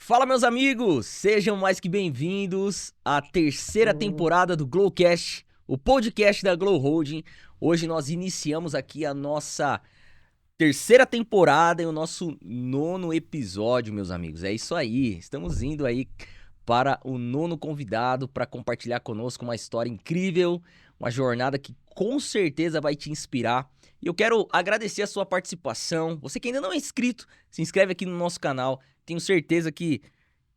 Fala, meus amigos! Sejam mais que bem-vindos à terceira temporada do Glowcast, o podcast da Glow Holding. Hoje nós iniciamos aqui a nossa terceira temporada e o nosso nono episódio, meus amigos. É isso aí, estamos indo aí para o nono convidado para compartilhar conosco uma história incrível, uma jornada que com certeza vai te inspirar. E eu quero agradecer a sua participação. Você que ainda não é inscrito, se inscreve aqui no nosso canal. Tenho certeza que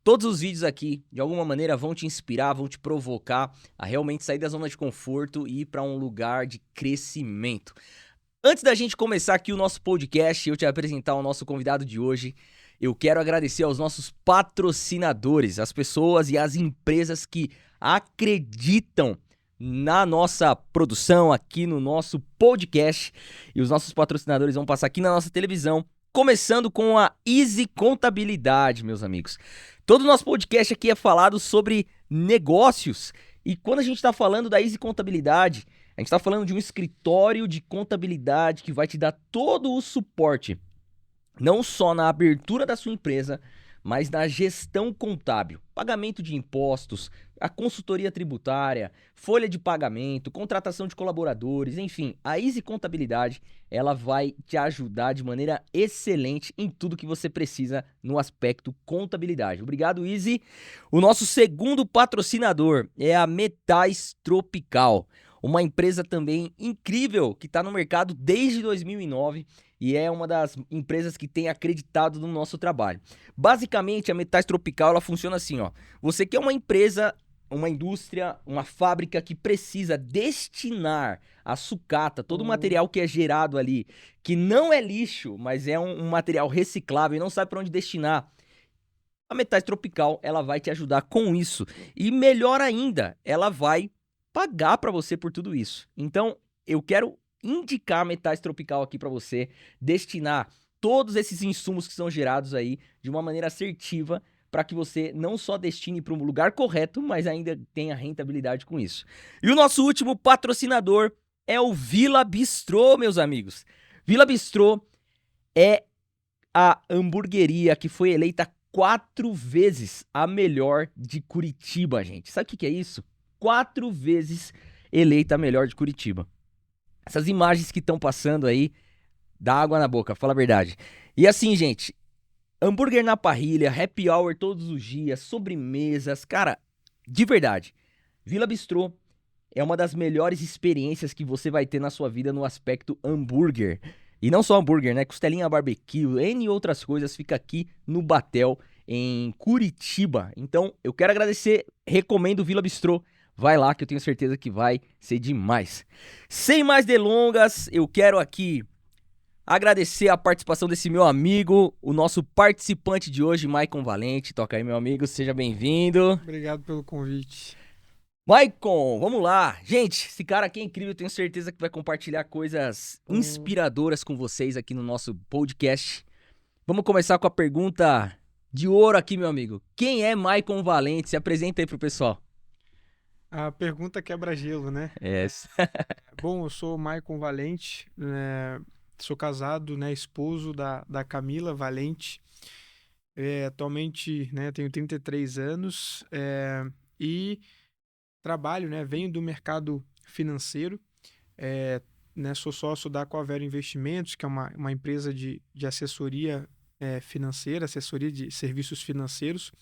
todos os vídeos aqui, de alguma maneira, vão te inspirar, vão te provocar a realmente sair da zona de conforto e ir para um lugar de crescimento. Antes da gente começar aqui o nosso podcast, eu te apresentar o nosso convidado de hoje, eu quero agradecer aos nossos patrocinadores, as pessoas e as empresas que acreditam na nossa produção, aqui no nosso podcast. E os nossos patrocinadores vão passar aqui na nossa televisão, começando com a Easy Contabilidade, meus amigos. Todo o nosso podcast aqui é falado sobre negócios. E quando a gente está falando da Easy Contabilidade, a gente está falando de um escritório de contabilidade que vai te dar todo o suporte, não só na abertura da sua empresa, mas na gestão contábil, pagamento de impostos, a consultoria tributária, folha de pagamento, contratação de colaboradores, enfim, a Easy Contabilidade, ela vai te ajudar de maneira excelente em tudo que você precisa no aspecto contabilidade. Obrigado, Easy. O nosso segundo patrocinador é a Metais Tropical, uma empresa também incrível que está no mercado desde 2009 e é uma das empresas que tem acreditado no nosso trabalho. Basicamente, a Metais Tropical ela funciona assim, ó. Você quer uma empresa, uma indústria, uma fábrica que precisa destinar a sucata, todo o material que é gerado ali, que não é lixo, mas é um material reciclável e não sabe para onde destinar. A Metais Tropical, ela vai te ajudar com isso. E melhor ainda, ela vai pagar para você por tudo isso. Então, eu quero indicar a Metais Tropical aqui para você, destinar todos esses insumos que são gerados aí de uma maneira assertiva para que você não só destine para um lugar correto, mas ainda tenha rentabilidade com isso. E o nosso último patrocinador é o Vila Bistrô, meus amigos. Vila Bistrô é a hamburgueria que foi eleita 4 vezes a melhor de Curitiba, gente. Sabe o que é isso? 4 vezes eleita a melhor de Curitiba. Essas imagens que estão passando aí, dá água na boca, fala a verdade. E assim, gente, hambúrguer na parrilha, happy hour todos os dias, sobremesas, cara, de verdade. Vila Bistrô é uma das melhores experiências que você vai ter na sua vida no aspecto hambúrguer. E não só hambúrguer, né? Costelinha barbecue, N outras coisas, fica aqui no Batel, em Curitiba. Então, eu quero agradecer, recomendo o Vila Bistrô. Vai lá que eu tenho certeza que vai ser demais. Sem mais delongas, eu quero aqui agradecer a participação desse meu amigo, o nosso participante de hoje, Maicon Valente. Toca aí, meu amigo, seja bem-vindo. Obrigado pelo convite. Maicon, vamos lá. Gente, esse cara aqui é incrível, eu tenho certeza que vai compartilhar coisas inspiradoras com vocês aqui no nosso podcast. Vamos começar com a pergunta de ouro aqui, meu amigo. Quem é Maicon Valente? Se apresenta aí pro pessoal. A pergunta quebra-gelo, né? É. Bom, eu sou Maicon Valente, sou casado, né, esposo da Camila Valente. Atualmente, né, tenho 33 anos e trabalho, né, venho do mercado financeiro, né, sou sócio da Coavero Investimentos, que é uma empresa de assessoria financeira, assessoria de serviços financeiros.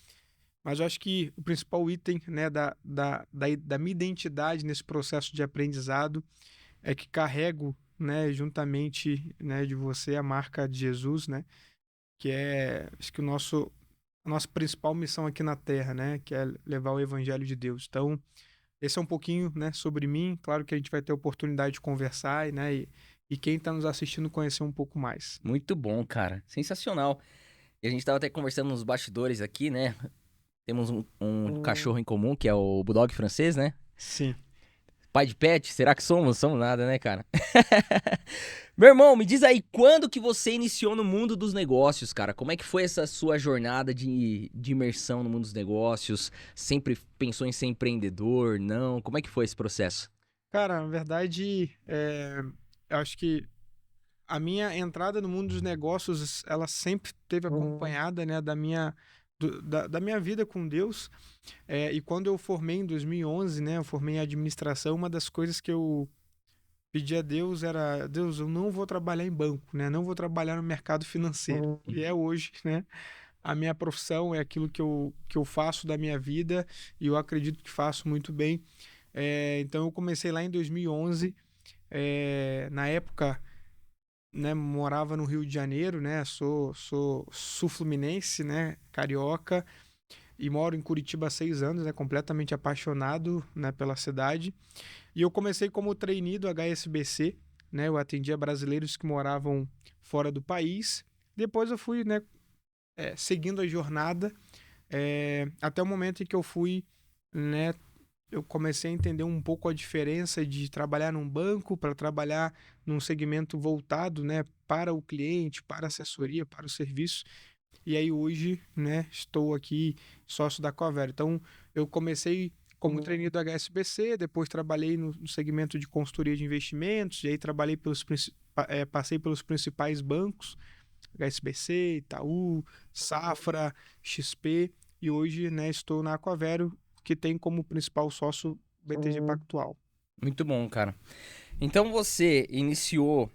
Mas eu acho que o principal item, né, da minha identidade nesse processo de aprendizado é que carrego, né, juntamente, né, de você a marca de Jesus, né, que é, acho que a nossa principal missão aqui na Terra, né, que é levar o Evangelho de Deus. Então, esse é um pouquinho, né, sobre mim. Claro que a gente vai ter a oportunidade de conversar, né, e quem está nos assistindo conhecer um pouco mais. Muito bom, cara. Sensacional. E a gente tava até conversando nos bastidores aqui, né? Temos um cachorro em comum, que é o Bulldog francês, né? Sim. Pai de pet? Será que somos? Somos nada, né, cara? Meu irmão, me diz aí, quando que você iniciou no mundo dos negócios, cara? Como é que foi essa sua jornada de imersão no mundo dos negócios? Sempre pensou em ser empreendedor? Não? Como é que foi esse processo? Cara, na verdade, eu acho que a minha entrada no mundo dos negócios, ela sempre teve acompanhada, né, da minha vida com Deus. E quando eu formei em 2011, né, eu formei em administração, uma das coisas que eu pedi a Deus era: Deus, eu não vou trabalhar em banco, né, não vou trabalhar no mercado financeiro. E é hoje, né, a minha profissão é aquilo que eu faço da minha vida e eu acredito que faço muito bem. Então eu comecei lá em 2011, na época, né, morava no Rio de Janeiro, né, sou sul-fluminense, né, carioca, e moro em Curitiba há 6 anos, né, completamente apaixonado, né, pela cidade. E eu comecei como trainee do HSBC, né, eu atendia brasileiros que moravam fora do país. Depois eu fui, né, seguindo a jornada, até o momento em que eu fui, né, eu comecei a entender um pouco a diferença de trabalhar num banco para trabalhar num segmento voltado, né, para o cliente, para a assessoria, para o serviço. E aí hoje, né, estou aqui sócio da Coavero. Então, eu comecei como trainee do HSBC, depois trabalhei no segmento de consultoria de investimentos, e aí trabalhei passei pelos principais bancos, HSBC, Itaú, Safra, XP, e hoje, né, estou na Coavero, que tem como principal sócio BTG Pactual. Muito bom, cara. Então você iniciou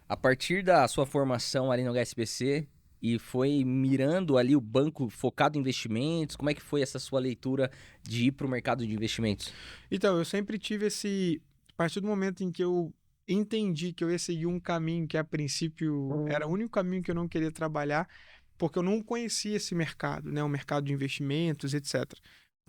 a partir da sua formação ali no HSBC e foi mirando ali o banco focado em investimentos. Como é que foi essa sua leitura de ir para o mercado de investimentos? Então, eu sempre tive a partir do momento em que eu entendi que eu ia seguir um caminho que a princípio era o único caminho que eu não queria trabalhar, porque eu não conhecia esse mercado, né, o mercado de investimentos, etc.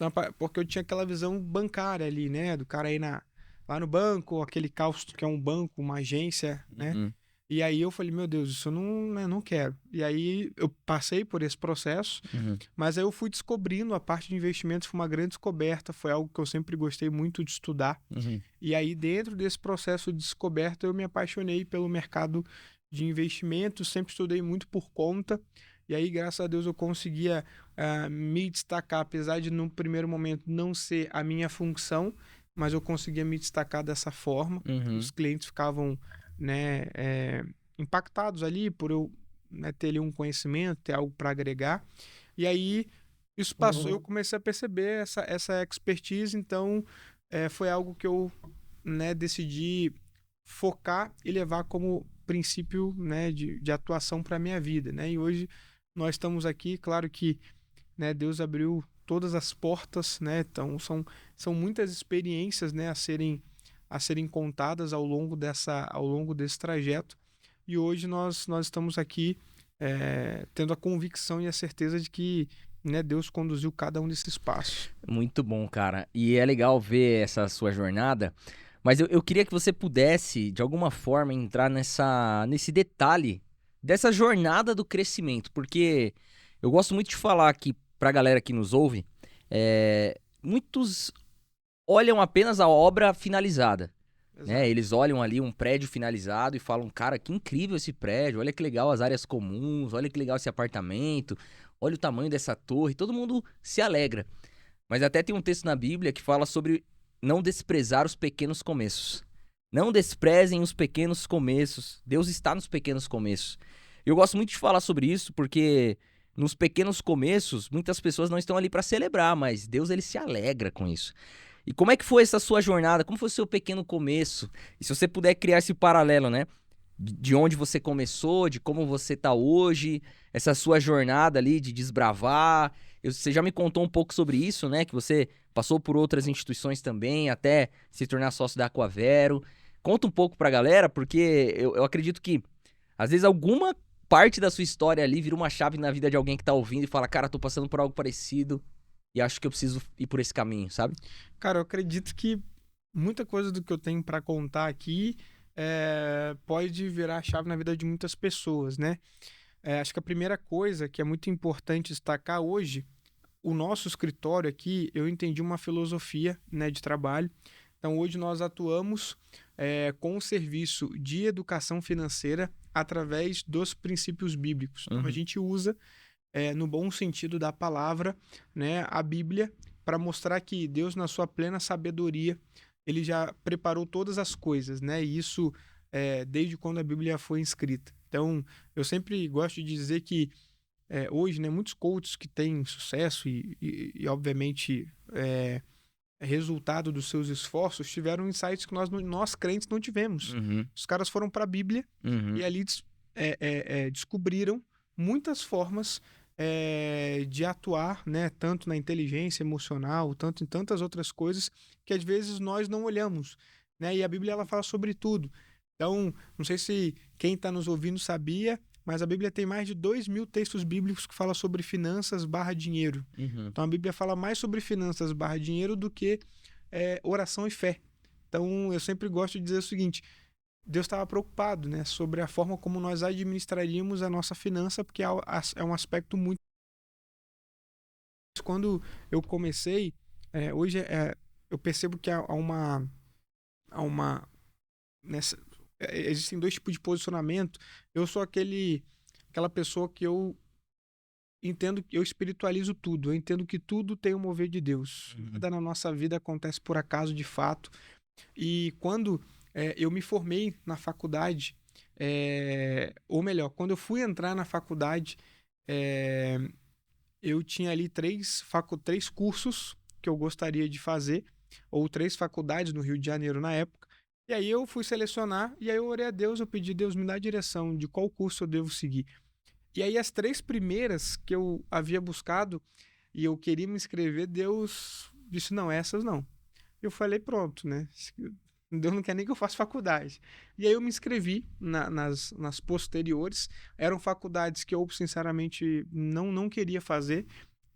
Então, porque eu tinha aquela visão bancária ali, né, do cara aí lá no banco, aquele caos que é um banco, uma agência, né? Uhum. E aí eu falei: meu Deus, isso eu não, né, não quero. E aí eu passei por esse processo, Uhum. mas aí eu fui descobrindo a parte de investimentos, foi uma grande descoberta, foi algo que eu sempre gostei muito de estudar. Uhum. E aí, dentro desse processo de descoberta, eu me apaixonei pelo mercado de investimentos, sempre estudei muito por conta. E aí, graças a Deus, eu conseguia me destacar, apesar de no primeiro momento não ser a minha função, mas eu conseguia me destacar dessa forma. Uhum. Os clientes ficavam, né, impactados ali por eu, né, ter ali um conhecimento, ter algo para agregar. E aí, isso passou, eu comecei a perceber essa expertise, então foi algo que eu, né, decidi focar e levar como princípio, né, de atuação para a minha vida, né? E hoje nós estamos aqui, claro que, né, Deus abriu todas as portas, né? Então são muitas experiências, né, a serem contadas ao longo desse trajeto. E hoje nós estamos aqui tendo a convicção e a certeza de que, né, Deus conduziu cada um desses passos. Muito bom, cara. E é legal ver essa sua jornada, mas eu queria que você pudesse, de alguma forma, entrar nesse detalhe dessa jornada do crescimento, porque eu gosto muito de falar aqui pra galera que nos ouve, muitos olham apenas a obra finalizada, né? Exato. Eles olham ali um prédio finalizado e falam: cara, que incrível esse prédio, olha que legal as áreas comuns, olha que legal esse apartamento, olha o tamanho dessa torre, todo mundo se alegra. Mas até tem um texto na Bíblia que fala sobre não desprezar os pequenos começos. Não desprezem os pequenos começos. Deus está nos pequenos começos. Eu gosto muito de falar sobre isso porque nos pequenos começos muitas pessoas não estão ali para celebrar, mas Deus ele se alegra com isso. E como é que foi essa sua jornada? Como foi o seu pequeno começo? E se você puder criar esse paralelo, né? De onde você começou, de como você tá hoje, essa sua jornada ali de desbravar. Você já me contou um pouco sobre isso, né? Que você passou por outras instituições também, até se tornar sócio da Aquavero. Conta um pouco pra galera, porque eu acredito que, às vezes, alguma parte da sua história ali vira uma chave na vida de alguém que tá ouvindo e fala: cara, tô passando por algo parecido e acho que eu preciso ir por esse caminho, sabe? Cara, eu acredito que muita coisa do que eu tenho para contar aqui pode virar chave na vida de muitas pessoas, né? Acho que a primeira coisa que é muito importante destacar hoje, o nosso escritório aqui, eu entendi uma filosofia, né, de trabalho. Então, hoje nós atuamos com o serviço de educação financeira através dos princípios bíblicos. Então, a gente usa, no bom sentido da palavra, né, a Bíblia, para mostrar que Deus, na sua plena sabedoria, ele já preparou todas as coisas, né? E isso desde quando a Bíblia foi escrita. Então, eu sempre gosto de dizer que hoje, né, muitos coaches que têm sucesso e obviamente, resultado dos seus esforços, tiveram insights que nós crentes não tivemos. Uhum. Os caras foram para a Bíblia Uhum. e ali descobriram muitas formas de atuar, né, tanto na inteligência emocional, tanto em tantas outras coisas que às vezes nós não olhamos, né? E a Bíblia ela fala sobre tudo. Então, não sei se quem está nos ouvindo sabia, mas a Bíblia tem mais de 2.000 textos bíblicos que falam sobre finanças barra dinheiro. Uhum. Então a Bíblia fala mais sobre finanças barra dinheiro do que oração e fé. Então eu sempre gosto de dizer o seguinte: Deus estava preocupado, né, sobre a forma como nós administraríamos a nossa finança, porque é um aspecto muito. Quando eu comecei, hoje eu percebo que há uma nessa, existem dois tipos de posicionamento. Eu sou aquela pessoa que eu entendo que eu espiritualizo tudo. Eu entendo que tudo tem o mover de Deus. Uhum. Nada na nossa vida acontece por acaso, de fato. E quando eu me formei na faculdade, ou melhor, quando eu fui entrar na faculdade, eu tinha ali três cursos que eu gostaria de fazer, ou 3 faculdades no Rio de Janeiro na época. E aí eu fui selecionar, e aí eu orei a Deus, eu pedi: Deus, me dá a direção de qual curso eu devo seguir. E aí as 3 primeiras que eu havia buscado e eu queria me inscrever, Deus disse: não, essas não. Eu falei: pronto, né? Deus não quer nem que eu faça faculdade. E aí eu me inscrevi nas posteriores. Eram faculdades que eu, sinceramente, não queria fazer.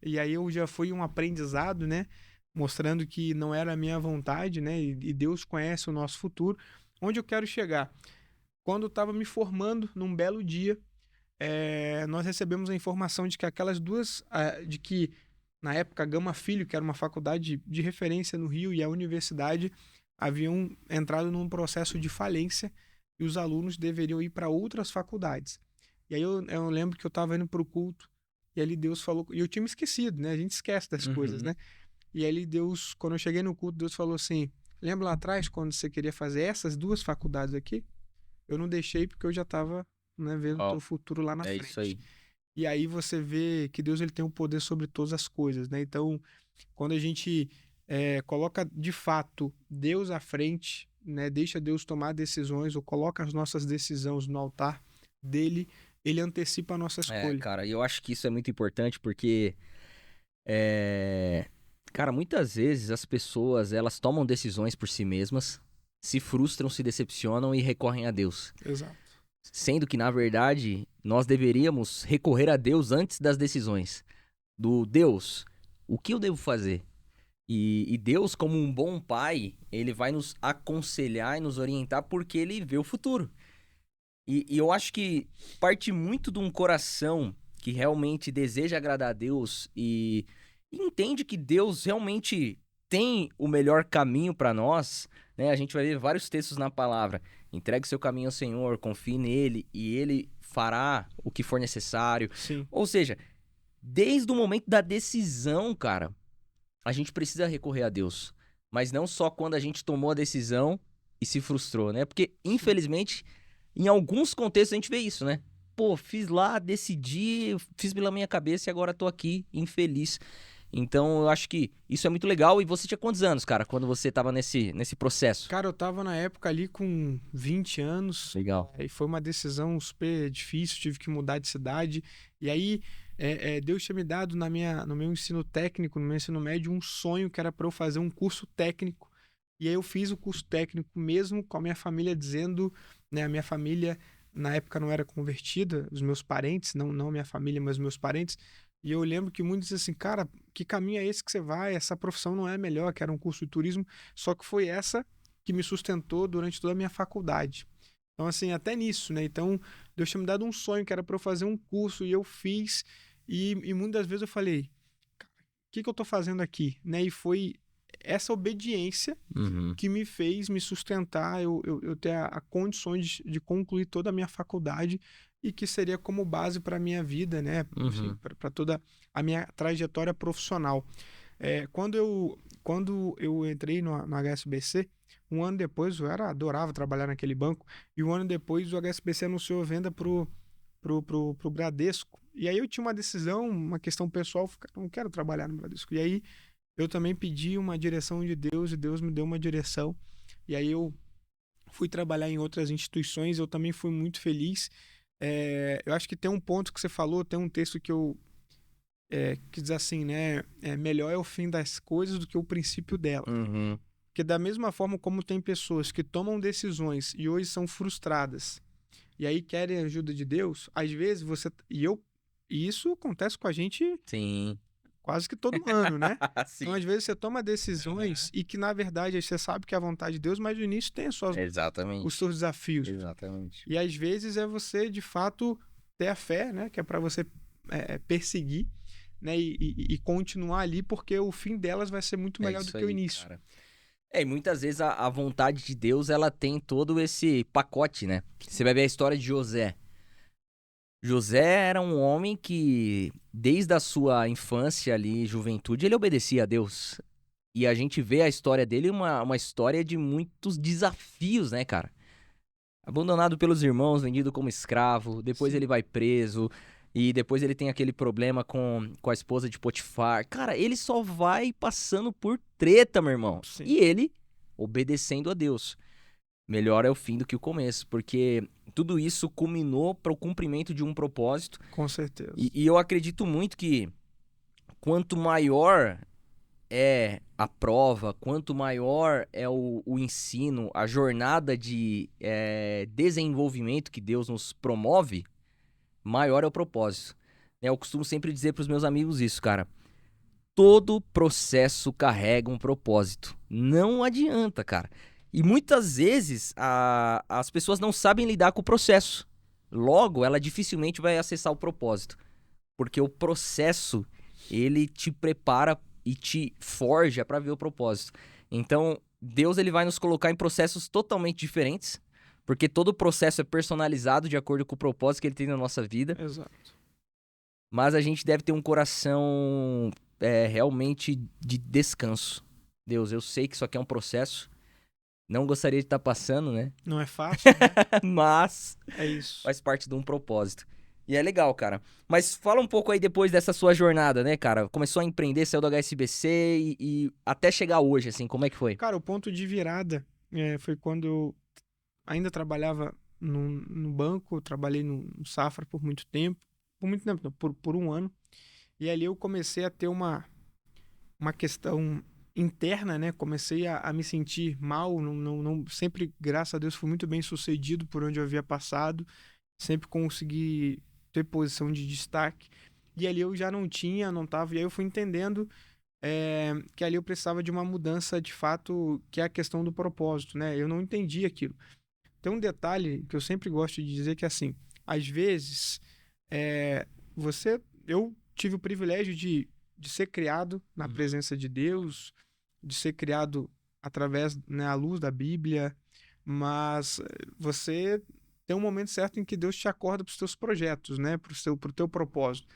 E aí eu já fui um aprendizado, né? Mostrando que não era a minha vontade, né? E Deus conhece o nosso futuro. Onde eu quero chegar? Quando eu estava me formando, num belo dia, nós recebemos a informação de que aquelas duas, de que na época a Gama Filho, que era uma faculdade de referência no Rio, e a universidade haviam entrado num processo de falência e os alunos deveriam ir para outras faculdades. E aí eu lembro que eu estava indo para o culto e ali Deus falou, e eu tinha me esquecido, né? A gente esquece das coisas, Uhum. né? E aí Deus, quando eu cheguei no culto, Deus falou assim: lembra lá atrás quando você queria fazer essas 2 faculdades aqui? Eu não deixei porque eu já estava, né, vendo o Ó, teu futuro lá na é isso frente. aí. E aí você vê que Deus ele tem um poder sobre todas as coisas, né? Então, quando a gente coloca de fato Deus à frente, né, deixa Deus tomar decisões ou coloca as nossas decisões no altar dele, ele antecipa a nossa escolha. Cara, e eu acho que isso é muito importante porque, é... cara, muitas vezes as pessoas, elas tomam decisões por si mesmas, se frustram, se decepcionam e recorrem a Deus. Exato. Sendo que, na verdade, nós deveríamos recorrer a Deus antes das decisões. Do Deus, o que eu devo fazer? E Deus, como um bom pai, ele vai nos aconselhar e nos orientar porque ele vê o futuro. E eu acho que parte muito de um coração que realmente deseja agradar a Deus e entende que Deus realmente tem o melhor caminho para nós, né? A gente vai ver vários textos na palavra. Entregue seu caminho ao Senhor, confie nele e ele fará o que for necessário. Sim. Ou seja, desde o momento da decisão, cara, a gente precisa recorrer a Deus. Mas não só quando a gente tomou a decisão e se frustrou, né? Porque, infelizmente, em alguns contextos a gente vê isso, né? Pô, fiz lá, decidi, fiz pela minha cabeça e agora tô aqui, infeliz. Então, eu acho que isso é muito legal. E você tinha quantos anos, cara, quando você tava nesse processo? Cara, eu tava na época ali com 20 anos, Legal. e foi uma decisão super difícil, tive que mudar de cidade. E aí, Deus tinha me dado no meu ensino técnico, no meu ensino médio, um sonho que era para eu fazer um curso técnico. E aí eu fiz o curso técnico mesmo com a minha família dizendo, né, a minha família na época não era convertida, os meus parentes, não a minha família, mas os meus parentes. E eu lembro que muitos diziam assim: cara, que caminho é esse que você vai? Essa profissão não é melhor, que era um curso de turismo. Só que foi essa que me sustentou durante toda a minha faculdade. Então, assim, até nisso, né? Então, Deus tinha me dado um sonho que era para eu fazer um curso e eu fiz. E muitas vezes eu falei: o que eu tô fazendo aqui? Né? E foi essa obediência Uhum. que me fez me sustentar, eu ter a condições de concluir toda a minha faculdade e que seria como base para a minha vida, né? Enfim, Uhum. para toda a minha trajetória profissional. Quando eu entrei no HSBC, um ano depois, adorava trabalhar naquele banco, e um ano depois o HSBC anunciou a venda pro Bradesco. E aí eu tinha uma decisão, uma questão pessoal, cara, eu não quero trabalhar no Bradesco. E aí eu também pedi uma direção de Deus e Deus me deu uma direção. E aí eu fui trabalhar em outras instituições, eu também fui muito feliz. Eu acho que tem um ponto que você falou, tem um texto que diz assim, né? Melhor é o fim das coisas do que o princípio delas. Uhum. Porque da mesma forma como tem pessoas que tomam decisões e hoje são frustradas e aí querem a ajuda de Deus, às vezes e isso acontece com a gente Sim. quase que todo ano, né? Então, Sim. às vezes você toma decisões e que na verdade você sabe que é a vontade de Deus, mas no início tem os Exatamente. seus desafios. Exatamente. E às vezes é você de fato ter a fé, né? Que é para você perseguir, né? E continuar ali, porque o fim delas vai ser muito É melhor do isso que o aí, início. cara. E muitas vezes a vontade de Deus, ela tem todo esse pacote, né? Você vai ver a história de José. José era um homem que, desde a sua infância ali, juventude, ele obedecia a Deus. E a gente vê a história dele uma história de muitos desafios, né, cara? Abandonado pelos irmãos, vendido como escravo, depois Sim, ele vai preso, e depois ele tem aquele problema com a esposa de Potifar. Cara, ele só vai passando por treta, meu irmão. sim, E ele obedecendo a Deus. Melhor é o fim do que o começo, porque tudo isso culminou para o cumprimento de um propósito. com certeza. E eu acredito muito que quanto maior é a prova, quanto maior é o ensino, a jornada de desenvolvimento que Deus nos promove, maior é o propósito. Eu costumo sempre dizer para os meus amigos isso, cara. Todo processo carrega um propósito. Não adianta, cara. E muitas vezes as pessoas não sabem lidar com o processo. Logo, ela dificilmente vai acessar o propósito. Porque o processo, ele te prepara e te forja para ver o propósito. Então, Deus ele vai nos colocar em processos totalmente diferentes, porque todo processo é personalizado de acordo com o propósito que ele tem na nossa vida. Exato. Mas a gente deve ter um coração realmente de descanso. Deus, eu sei que isso aqui é um processo. Não gostaria de estar passando, né? Não é fácil, né? Mas É isso. faz parte de um propósito. E é legal, cara. Mas fala um pouco aí depois dessa sua jornada, né, cara? Começou a empreender, saiu do HSBC e até chegar hoje, assim, como é que foi? Cara, o ponto de virada foi quando eu ainda trabalhava no banco, trabalhei no Safra por muito tempo, não, por um ano. E ali eu comecei a ter uma questão interna, né? Comecei a me sentir mal, sempre, graças a Deus, fui muito bem sucedido por onde eu havia passado, sempre consegui ter posição de destaque. E ali eu já não tinha, não tava, e aí eu fui entendendo que ali eu precisava de uma mudança de fato, que é a questão do propósito, né? Eu não entendi aquilo. Tem um detalhe que eu sempre gosto de dizer que assim, às vezes é, eu tive o privilégio de ser criado na presença de Deus, de ser criado através, né, à luz da Bíblia, mas você tem um momento certo em que Deus te acorda para os teus projetos, né, pro teu propósito.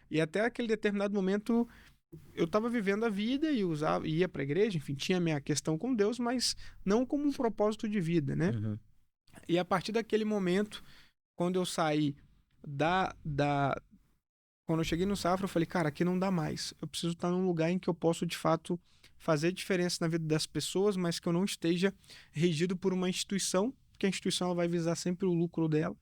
E até aquele determinado momento eu estava vivendo a vida e ia para a igreja, enfim, tinha minha questão com Deus, mas não como um propósito de vida, né? Uhum. E a partir daquele momento, quando eu saí da, da quando eu cheguei no Safra, eu falei, cara, aqui não dá mais. Eu preciso estar num lugar em que eu posso, de fato, fazer diferença na vida das pessoas, mas que eu não esteja regido por uma instituição, porque a instituição ela vai visar sempre o lucro dela.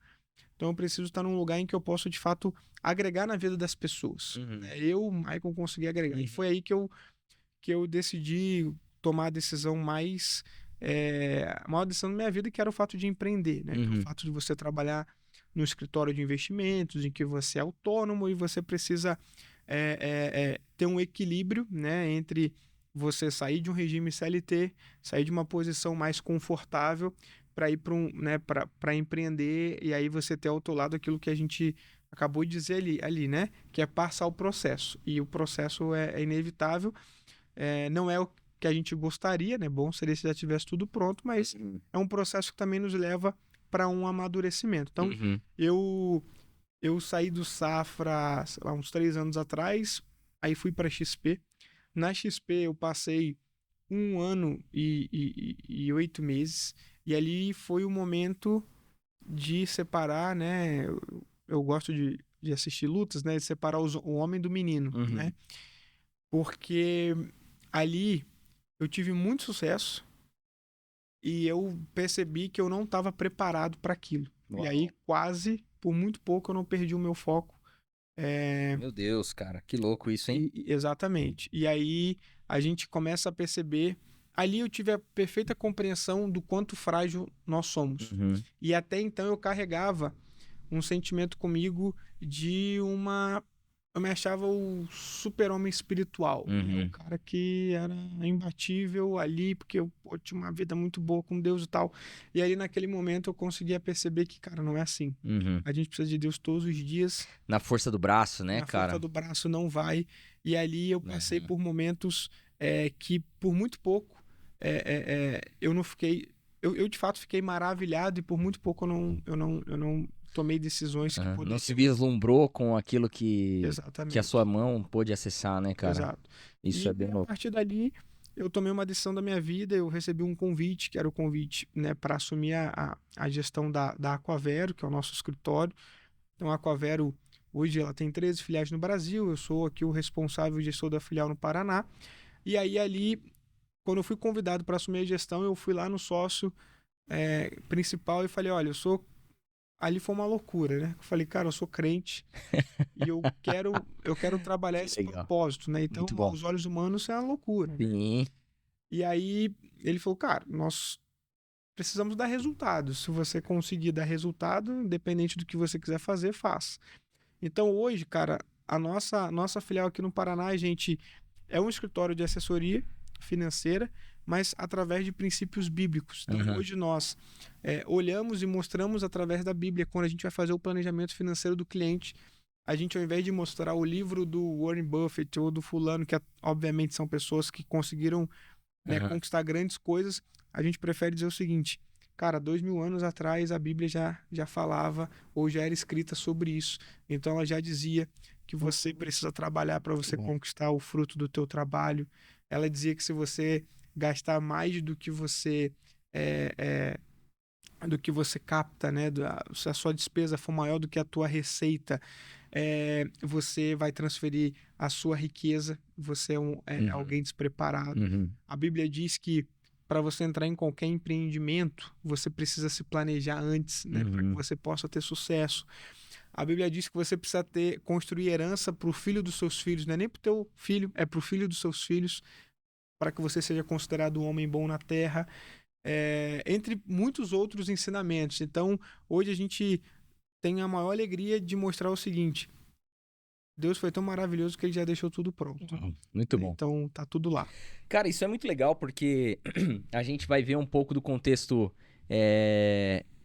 Então eu preciso estar num lugar em que eu possa, de fato, agregar na vida das pessoas. Uhum. Eu, Michael, consegui agregar. E foi aí que eu decidi tomar a decisão a maior decisão da minha vida, que era o fato de empreender, né? Que é o Uhum. fato de você trabalhar no escritório de investimentos, em que você é autônomo e você precisa ter um equilíbrio, né, entre você sair de um regime CLT, sair de uma posição mais confortável para ir para né, para empreender e aí você ter ao outro lado aquilo que a gente acabou de dizer ali, né, que é passar o processo. E o processo é inevitável, não é o que a gente gostaria, né? Bom seria se já tivesse tudo pronto, mas é um processo que também nos leva para um amadurecimento. Então, Uhum. eu saí do Safra, sei lá, uns 3 anos atrás, aí fui para XP. Na XP eu passei 1 ano e 8 meses, e ali foi o momento de separar, né? Eu gosto de de assistir lutas, né? De separar o homem do menino, Uhum. né? Porque ali eu tive muito sucesso e eu percebi que eu não estava preparado para aquilo. E aí, quase, por muito pouco, eu não perdi o meu foco. Meu Deus, cara, que louco isso, hein? Exatamente. E aí a gente começa a perceber. Ali eu tive a perfeita compreensão do quanto frágil nós somos. Uhum. E até então eu carregava um sentimento comigo de uma. Eu me achava o super-homem espiritual, né? O Uhum. cara que era imbatível ali, porque eu tinha uma vida muito boa com Deus e tal. E aí, naquele momento, eu conseguia perceber que, cara, não é assim. Uhum. A gente precisa de Deus todos os dias, Na força do braço, né, na força cara? do braço não vai. E ali eu passei por momentos que, por muito pouco, eu não fiquei. Eu, de fato, fiquei maravilhado e por muito pouco eu não tomei decisões que Aham. Não se poderiam. vislumbrou com aquilo que a sua Exatamente. mão pôde acessar, né, cara? Exato. Isso é E bem a louco. partir dali, eu tomei uma decisão da minha vida, eu recebi um convite, que era o convite, né, para assumir a gestão da Aquavero, que é o nosso escritório. Então, a Aquavero, hoje, ela tem 13 filiais no Brasil, eu sou aqui o responsável gestor da filial no Paraná. E aí, ali, quando eu fui convidado para assumir a gestão, eu fui lá no sócio principal e falei, olha, eu sou... Ali foi uma loucura, né? Eu falei, cara, eu sou crente e eu quero trabalhar Que esse legal. propósito, né? Então, Muito bom. aos olhos humanos, isso é uma loucura, né? Sim. E aí ele falou, cara, nós precisamos dar resultado. Se você conseguir dar resultado, independente do que você quiser fazer, faça. Então, hoje, cara, a nossa filial aqui no Paraná, a gente é um escritório de assessoria financeira, mas através de princípios bíblicos. Então, Uhum. hoje nós olhamos e mostramos através da Bíblia, quando a gente vai fazer o planejamento financeiro do cliente, a gente, ao invés de mostrar o livro do Warren Buffett ou do fulano, que obviamente são pessoas que conseguiram, né, Uhum. conquistar grandes coisas, a gente prefere dizer o seguinte, cara, 2000 anos atrás a Bíblia já falava ou já era escrita sobre isso. Então ela já dizia que você precisa trabalhar para você Bom. conquistar o fruto do teu trabalho. Ela dizia que se você gastar mais do que você do que você capta, né? Se a sua despesa for maior do que a tua receita, você vai transferir a sua riqueza. Você é Uhum. alguém despreparado. Uhum. A Bíblia diz que para você entrar em qualquer empreendimento, você precisa se planejar antes, né? Para que Uhum. você possa ter sucesso. A Bíblia diz que você precisa construir herança para o filho dos seus filhos, não é nem para o teu filho, é para o filho dos seus filhos, para que você seja considerado um homem bom na terra, entre muitos outros ensinamentos. Então, hoje a gente tem a maior alegria de mostrar o seguinte: Deus foi tão maravilhoso que ele já deixou tudo pronto. Muito bom. Então, tá tudo lá. Cara, isso é muito legal porque a gente vai ver um pouco do contexto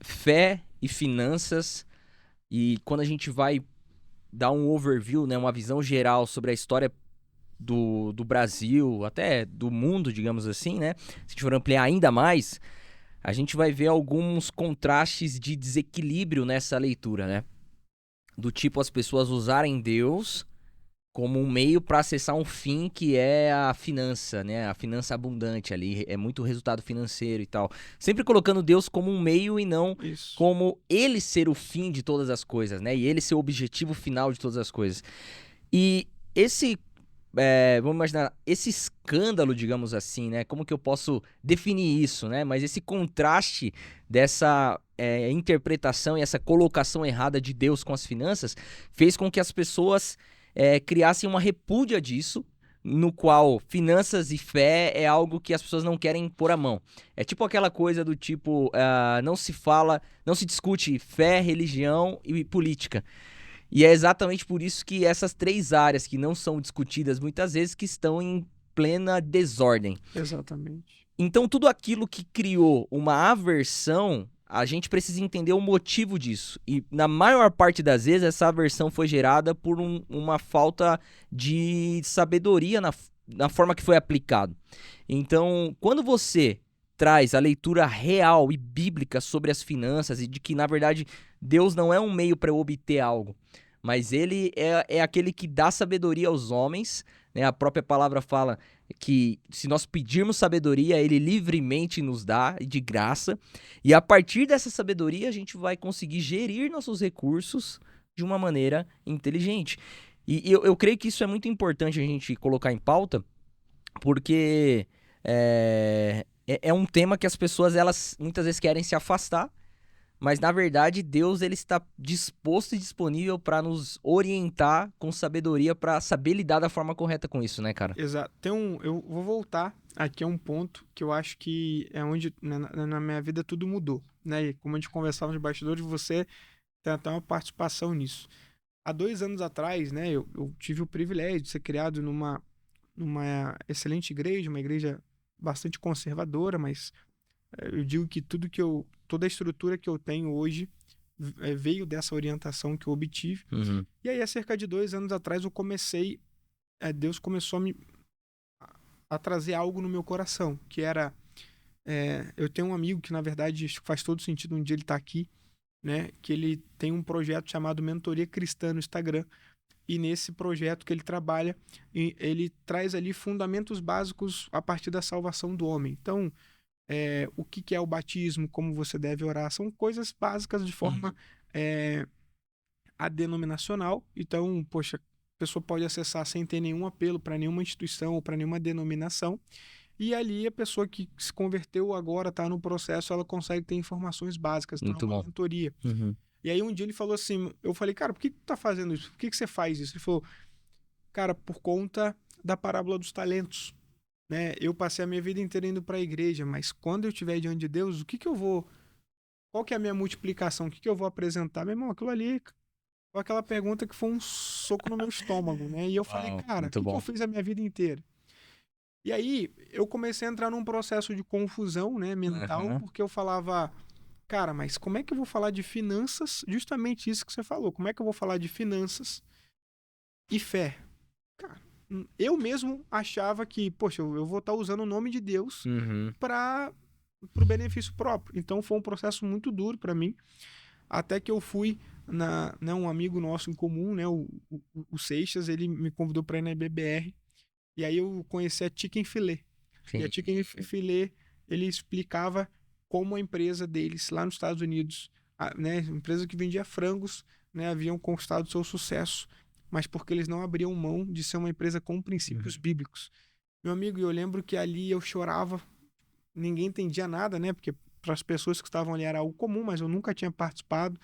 fé e finanças. E quando a gente vai dar um overview, né, uma visão geral sobre a história do Brasil, até do mundo, digamos assim, né? Se a gente for ampliar ainda mais, a gente vai ver alguns contrastes de desequilíbrio nessa leitura, né? Do tipo as pessoas usarem Deus como um meio para acessar um fim que é a finança, né? A finança abundante ali, é muito resultado financeiro e tal. Sempre colocando Deus como um meio e não Isso. como ele ser o fim de todas as coisas, né? E ele ser o objetivo final de todas as coisas. E esse, vamos imaginar, esse escândalo, digamos assim, né? Como que eu posso definir isso, né? Mas esse contraste dessa interpretação e essa colocação errada de Deus com as finanças fez com que as pessoas criassem uma repúdia disso, no qual finanças e fé é algo que as pessoas não querem pôr a mão. É tipo aquela coisa do tipo, não se discute fé, religião e política. E é exatamente por isso que essas três áreas que não são discutidas muitas vezes que estão em plena desordem. Exatamente. Então tudo aquilo que criou uma aversão, a gente precisa entender o motivo disso. E na maior parte das vezes essa aversão foi gerada por uma falta de sabedoria na forma que foi aplicado. Então, quando você traz a leitura real e bíblica sobre as finanças e de que, na verdade, Deus não é um meio para eu obter algo, mas ele é aquele que dá sabedoria aos homens, né? A própria palavra fala que se nós pedirmos sabedoria, ele livremente nos dá, de graça, e a partir dessa sabedoria a gente vai conseguir gerir nossos recursos de uma maneira inteligente. E eu creio que isso é muito importante a gente colocar em pauta, porque é um tema que as pessoas, elas muitas vezes querem se afastar, mas na verdade Deus, ele está disposto e disponível para nos orientar com sabedoria para saber lidar da forma correta com isso, né, cara? Exato. Eu vou voltar aqui a um ponto que eu acho que é onde na minha vida tudo mudou, né? E como a gente conversava nos bastidores, você tem até uma participação nisso. Há 2 anos atrás, né, eu tive o privilégio de ser criado numa excelente igreja, uma igreja bastante conservadora, mas eu digo que toda a estrutura que eu tenho hoje veio dessa orientação que eu obtive. Uhum. E aí, há cerca de 2 anos atrás, Deus começou a trazer algo no meu coração, que era, eu tenho um amigo que, na verdade, acho que faz todo sentido um dia ele estar aqui, né, que ele tem um projeto chamado Mentoria Cristã no Instagram, e nesse projeto que ele trabalha, ele traz ali fundamentos básicos a partir da salvação do homem. Então, o que é o batismo, como você deve orar, são coisas básicas de forma adenominacional. Então, poxa, a pessoa pode acessar sem ter nenhum apelo para nenhuma instituição ou para nenhuma denominação. E ali a pessoa que se converteu agora, está no processo, ela consegue ter informações básicas. Então, Muito é uma bom. mentoria. Uhum. E aí um dia ele falou assim, eu falei, cara, por que tu tá fazendo isso? Por que você faz isso? Ele falou, cara, por conta da parábola dos talentos, né? Eu passei a minha vida inteira indo para a igreja, mas quando eu estiver diante de Deus, qual que é a minha multiplicação? O que eu vou apresentar? Meu irmão, aquilo ali foi aquela pergunta que foi um soco no meu estômago, né? E eu falei, Uau, cara, o muito que eu bom. fiz a minha vida inteira? E aí eu comecei a entrar num processo de confusão, né, mental, Uhum. porque eu falava, cara, mas como é que eu vou falar de finanças? Justamente isso que você falou. Como é que eu vou falar de finanças e fé? Cara, eu mesmo achava que, poxa, eu vou estar usando o nome de Deus Uhum. para o benefício próprio. Então foi um processo muito duro para mim, até que eu fui né, um amigo nosso em comum, né, o Seixas, ele me convidou para ir na IBBR, e aí eu conheci a Chicken Filet. E a Sim. Chicken Filet, ele explicava como a empresa deles lá nos Estados Unidos, né, empresa que vendia frangos, né, haviam conquistado seu sucesso, mas porque eles não abriam mão de ser uma empresa com princípios Uhum. bíblicos. Meu amigo, eu lembro que ali eu chorava, ninguém entendia nada, né, porque para as pessoas que estavam ali era algo comum, mas eu nunca tinha participado.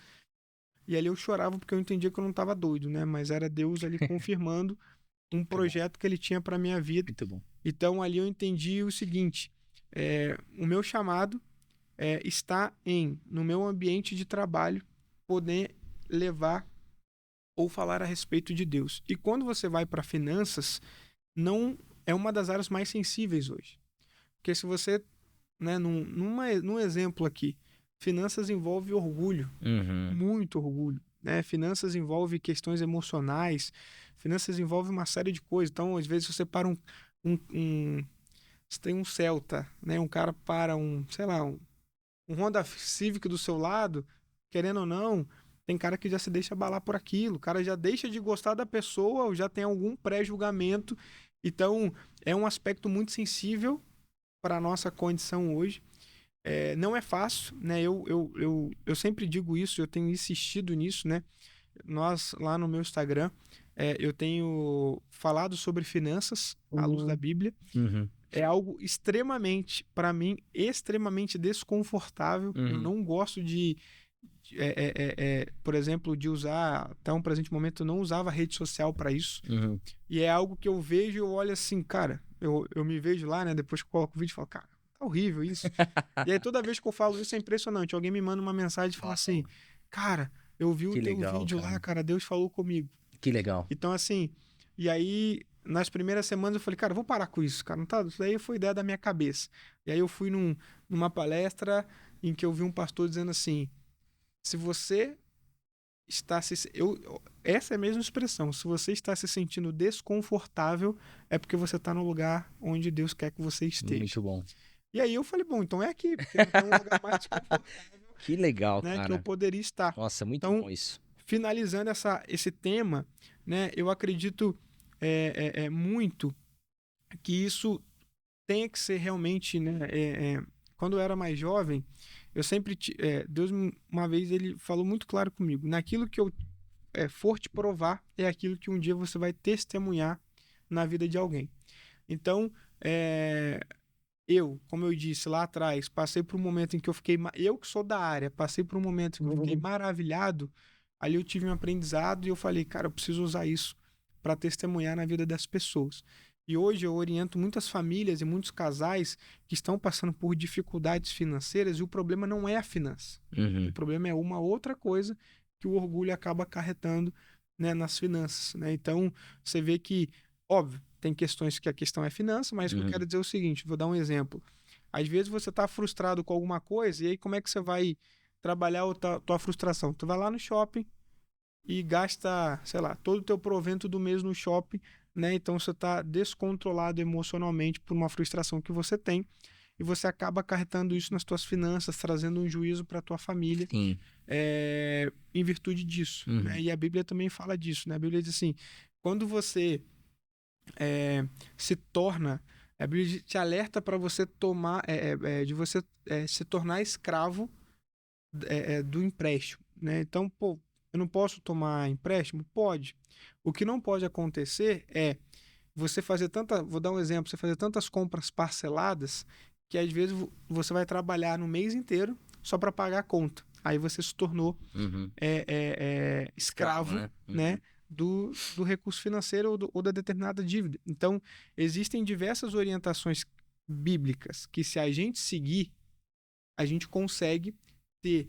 E ali eu chorava porque eu entendia que eu não estava doido, né, mas era Deus ali confirmando um Muito bom. projeto que ele tinha para minha vida. Muito bom. Então ali eu entendi o seguinte: o meu chamado está no meu ambiente de trabalho, poder levar ou falar a respeito de Deus. E quando você vai para finanças, não é uma das áreas mais sensíveis hoje. Porque se você, né, num exemplo aqui, finanças envolve orgulho, Uhum. muito orgulho. Né? Finanças envolve questões emocionais, finanças envolve uma série de coisas. Então, às vezes, você para você tem um Celta, né? Um cara para sei lá, um Honda Civic do seu lado, querendo ou não, tem cara que já se deixa abalar por aquilo, o cara já deixa de gostar da pessoa ou já tem algum pré-julgamento. Então, é um aspecto muito sensível para a nossa condição hoje. Não é fácil, né? Eu sempre digo isso, eu tenho insistido nisso, né? Nós, lá no meu Instagram, eu tenho falado sobre finanças à luz da Bíblia. Uhum. É algo extremamente, para mim, extremamente desconfortável. Eu Uhum. não gosto por exemplo, de usar, até um presente momento, eu não usava rede social para isso. Uhum. E é algo que eu vejo e eu olho assim, cara, eu me vejo lá, né? Depois que eu coloco o vídeo, eu falo, cara, tá horrível isso. E aí toda vez que eu falo isso é impressionante. Alguém me manda uma mensagem e fala assim, cara, eu vi o Que teu legal, vídeo lá, cara. cara, Deus falou comigo. Que legal. Então, assim, e aí, nas primeiras semanas eu falei, cara, eu vou parar com isso, cara, não tá? Isso daí foi ideia da minha cabeça. E aí eu fui numa palestra em que eu vi um pastor dizendo assim, se você está se... essa é a mesma expressão, se você está se sentindo desconfortável, é porque você está no lugar onde Deus quer que você esteja. Muito bom. E aí eu falei, bom, então é aqui, porque não tem um lugar mais desconfortável, Que legal, né, que eu cara. poderia estar. Nossa, muito Então, bom isso. finalizando esse tema, né, eu acredito muito que isso tenha que ser realmente, né, quando eu era mais jovem, eu sempre Deus uma vez ele falou muito claro comigo, naquilo que eu for te provar, é aquilo que um dia você vai testemunhar na vida de alguém. Então, como eu disse lá atrás, passei por um momento em que eu que sou da área, passei por um momento em que eu fiquei maravilhado. Ali eu tive um aprendizado e eu falei, cara, eu preciso usar isso para testemunhar na vida das pessoas. E hoje eu oriento muitas famílias e muitos casais que estão passando por dificuldades financeiras e o problema não é a finança. O problema é uma outra coisa que o orgulho acaba acarretando, né, nas finanças, né? Então, você vê que, óbvio, tem questões que a questão é finança, mas o que eu quero dizer é o seguinte, vou dar um exemplo. Às vezes você está frustrado com alguma coisa e aí como é que você vai trabalhar a tua frustração? Tu vai lá no shopping e gasta, sei lá, todo o teu provento do mês no shopping, né? Então você está descontrolado emocionalmente por uma frustração que você tem e você acaba acarretando isso nas tuas finanças, trazendo um juízo para a tua família, Sim. em virtude disso, né? E a Bíblia também fala disso, né? A Bíblia diz assim, quando você se torna, a Bíblia te alerta para você tomar, de você se tornar escravo do empréstimo, né? Então, pô, eu não posso tomar empréstimo? Pode. O que não pode acontecer é você fazer vou dar um exemplo, você fazer tantas compras parceladas que às vezes você vai trabalhar no mês inteiro só para pagar a conta. Aí você se tornou escravo, né? Do recurso financeiro ou da determinada dívida. Então, existem diversas orientações bíblicas que, se a gente seguir, a gente consegue ter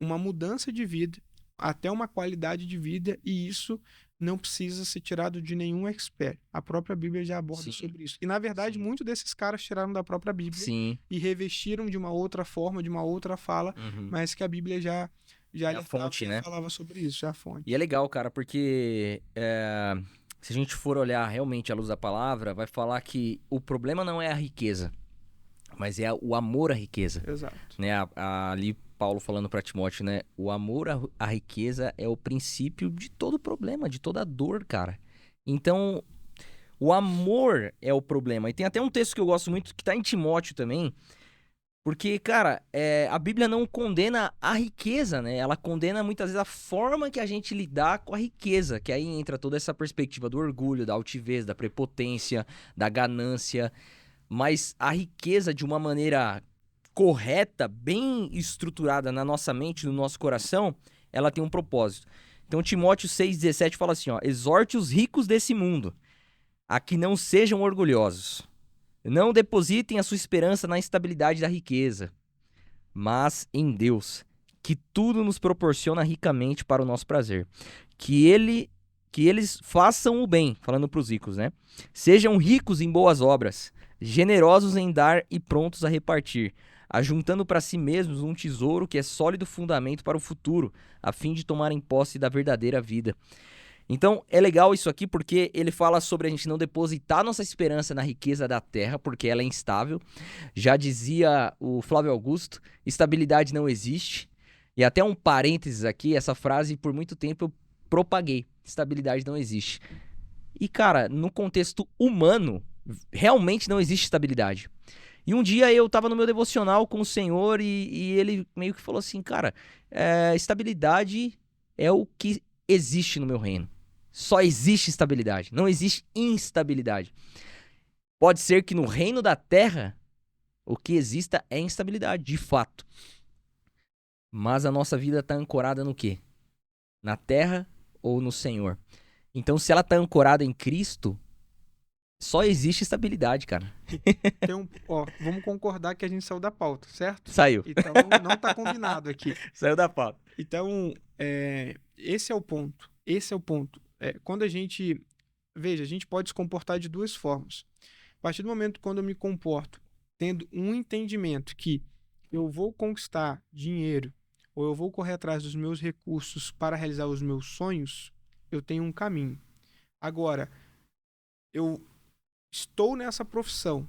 uma mudança de vida, até uma qualidade de vida, e isso não precisa ser tirado de nenhum expert. A própria Bíblia já aborda sobre isso. E, na verdade, muitos desses caras tiraram da própria Bíblia e revestiram de uma outra forma, de uma outra fala, mas que a Bíblia já a fonte, né? falava sobre isso, já a fonte. E é legal, cara, porque se a gente for olhar realmente à luz da palavra, vai falar que o problema não é a riqueza, mas é o amor à riqueza. Exato. Né? Ali Paulo falando para Timóteo, né? O amor à riqueza é o princípio de todo problema, de toda dor, cara. Então, o amor é o problema. E tem até um texto que eu gosto muito, que tá em Timóteo também, porque, cara, a Bíblia não condena a riqueza, né? Ela condena muitas vezes a forma que a gente lidar com a riqueza, que aí entra toda essa perspectiva do orgulho, da altivez, da prepotência, da ganância. Mas a riqueza, de uma maneira correta, bem estruturada na nossa mente, no nosso coração, ela tem um propósito. Então, Timóteo 6,17 fala assim, ó, exorte os ricos desse mundo a que não sejam orgulhosos. Não depositem a sua esperança na instabilidade da riqueza, mas em Deus, que tudo nos proporciona ricamente para o nosso prazer. Que eles façam o bem, falando para os ricos, né? Sejam ricos em boas obras, generosos em dar e prontos a repartir, ajuntando para si mesmos um tesouro que é sólido fundamento para o futuro, a fim de tomarem posse da verdadeira vida. Então, é legal isso aqui porque ele fala sobre a gente não depositar nossa esperança na riqueza da terra, porque ela é instável. Já dizia o Flávio Augusto, estabilidade não existe. E até um parênteses aqui, essa frase por muito tempo eu propaguei, estabilidade não existe. E, cara, no contexto humano, realmente não existe estabilidade. E um dia eu tava no meu devocional com o Senhor e ele meio que falou assim, cara, estabilidade é o que existe no meu reino. Só existe estabilidade, não existe instabilidade. Pode ser que no reino da terra o que exista é instabilidade, de fato. Mas a nossa vida está ancorada no quê? Na terra ou no Senhor? Então, se ela está ancorada em Cristo, só existe estabilidade, cara. Vamos concordar que a gente saiu da pauta, certo? Saiu. Então, não tá combinado aqui. Saiu da pauta. Então, esse é o ponto. Esse é o ponto. Quando a gente pode se comportar de duas formas. A partir do momento quando eu me comporto tendo um entendimento que eu vou conquistar dinheiro ou eu vou correr atrás dos meus recursos para realizar os meus sonhos, eu tenho um caminho. Agora, eu estou nessa profissão.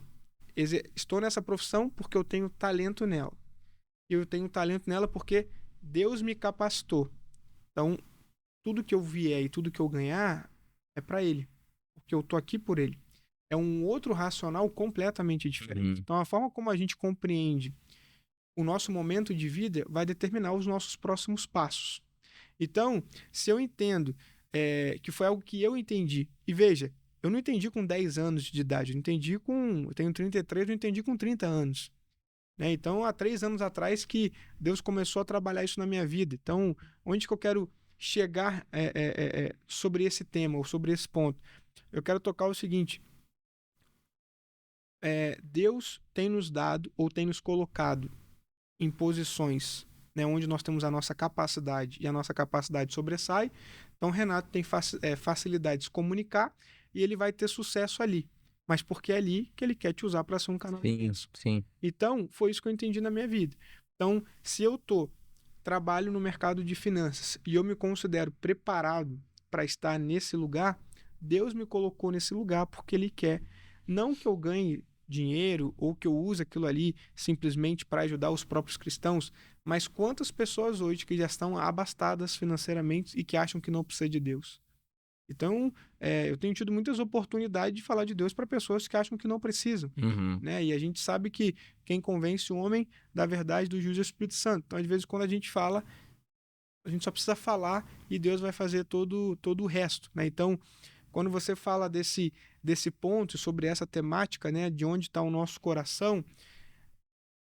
Estou nessa profissão porque eu tenho talento nela. Eu tenho talento nela porque Deus me capacitou. Então, tudo que eu vier e tudo que eu ganhar é para Ele. Porque eu tô aqui por Ele. É um outro racional completamente diferente. Então, a forma como a gente compreende o nosso momento de vida vai determinar os nossos próximos passos. Então, se eu entendo que foi algo que eu entendi, e veja, eu não entendi com 10 anos de idade, eu tenho 33, eu entendi com 30 anos. Né? Então, há 3 anos atrás que Deus começou a trabalhar isso na minha vida. Então, onde que eu quero chegar sobre esse tema, ou sobre esse ponto? Eu quero tocar o seguinte, Deus tem nos dado, ou tem nos colocado em posições, né, onde nós temos a nossa capacidade, e a nossa capacidade sobressai. Então, Renato tem facilidade de se comunicar, e ele vai ter sucesso ali. Mas porque é ali que ele quer te usar para ser um canal de bênção. Sim. Então, foi isso que eu entendi na minha vida. Então, se eu trabalho no mercado de finanças e eu me considero preparado para estar nesse lugar, Deus me colocou nesse lugar porque Ele quer. Não que eu ganhe dinheiro ou que eu use aquilo ali simplesmente para ajudar os próprios cristãos, mas quantas pessoas hoje que já estão abastadas financeiramente e que acham que não precisa de Deus? Então, eu tenho tido muitas oportunidades de falar de Deus para pessoas que acham que não precisam. Uhum. Né? E a gente sabe que quem convence o homem da verdade, do juízo, é o Espírito Santo. Então, às vezes, quando a gente fala, a gente só precisa falar e Deus vai fazer todo o resto. Né? Então, quando você fala desse ponto, sobre essa temática, né, de onde está o nosso coração,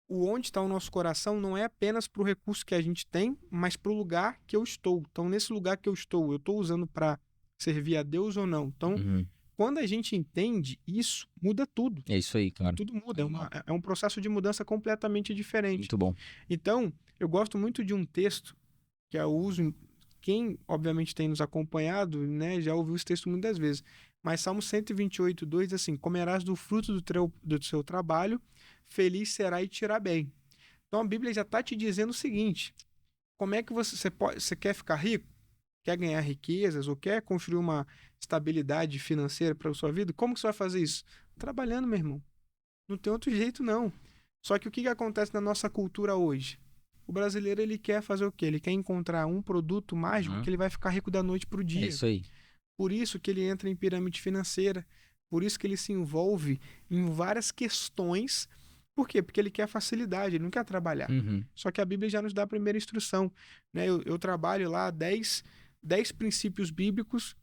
o onde está o nosso coração não é apenas para o recurso que a gente tem, mas para o lugar que eu estou. Então, nesse lugar que eu estou usando para servir a Deus ou não? Então, quando a gente entende isso, muda tudo. É isso aí, cara. Tudo muda. É um processo de mudança completamente diferente. Muito bom. Então, eu gosto muito de um texto que eu uso. Quem, obviamente, tem nos acompanhado, né, já ouviu esse texto muitas vezes. Mas Salmo 128, 2 diz assim: comerás do fruto do seu trabalho, feliz será e te irá bem. Então, a Bíblia já está te dizendo o seguinte: como é que você quer ficar rico? Quer ganhar riquezas ou quer construir uma estabilidade financeira para a sua vida? Como que você vai fazer isso? Trabalhando, meu irmão. Não tem outro jeito, não. Só que o que acontece na nossa cultura hoje? O brasileiro, ele quer fazer o quê? Ele quer encontrar um produto mágico que ele vai ficar rico da noite para o dia. É isso aí. Por isso que ele entra em pirâmide financeira. Por isso que ele se envolve em várias questões. Por quê? Porque ele quer facilidade, ele não quer trabalhar. Só que a Bíblia já nos dá a primeira instrução. Né? Eu trabalho lá 10 princípios bíblicos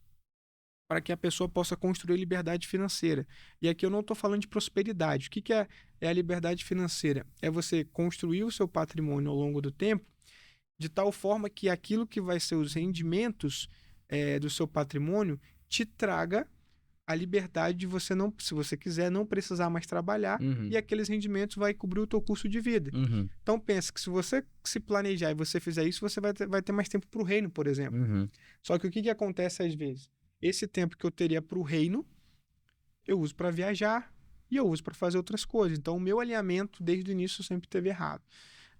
para que a pessoa possa construir liberdade financeira. E aqui eu não estou falando de prosperidade. O que é a liberdade financeira? É você construir o seu patrimônio ao longo do tempo de tal forma que aquilo que vai ser os rendimentos do seu patrimônio te traga a liberdade de você, não, se você quiser, não precisar mais trabalhar e aqueles rendimentos vai cobrir o teu custo de vida. Então pensa que se você se planejar e você fizer isso, você vai ter mais tempo para o reino, por exemplo. Só que o que acontece às vezes? Esse tempo que eu teria para o reino, eu uso para viajar e eu uso para fazer outras coisas. Então o meu alinhamento desde o início sempre esteve errado.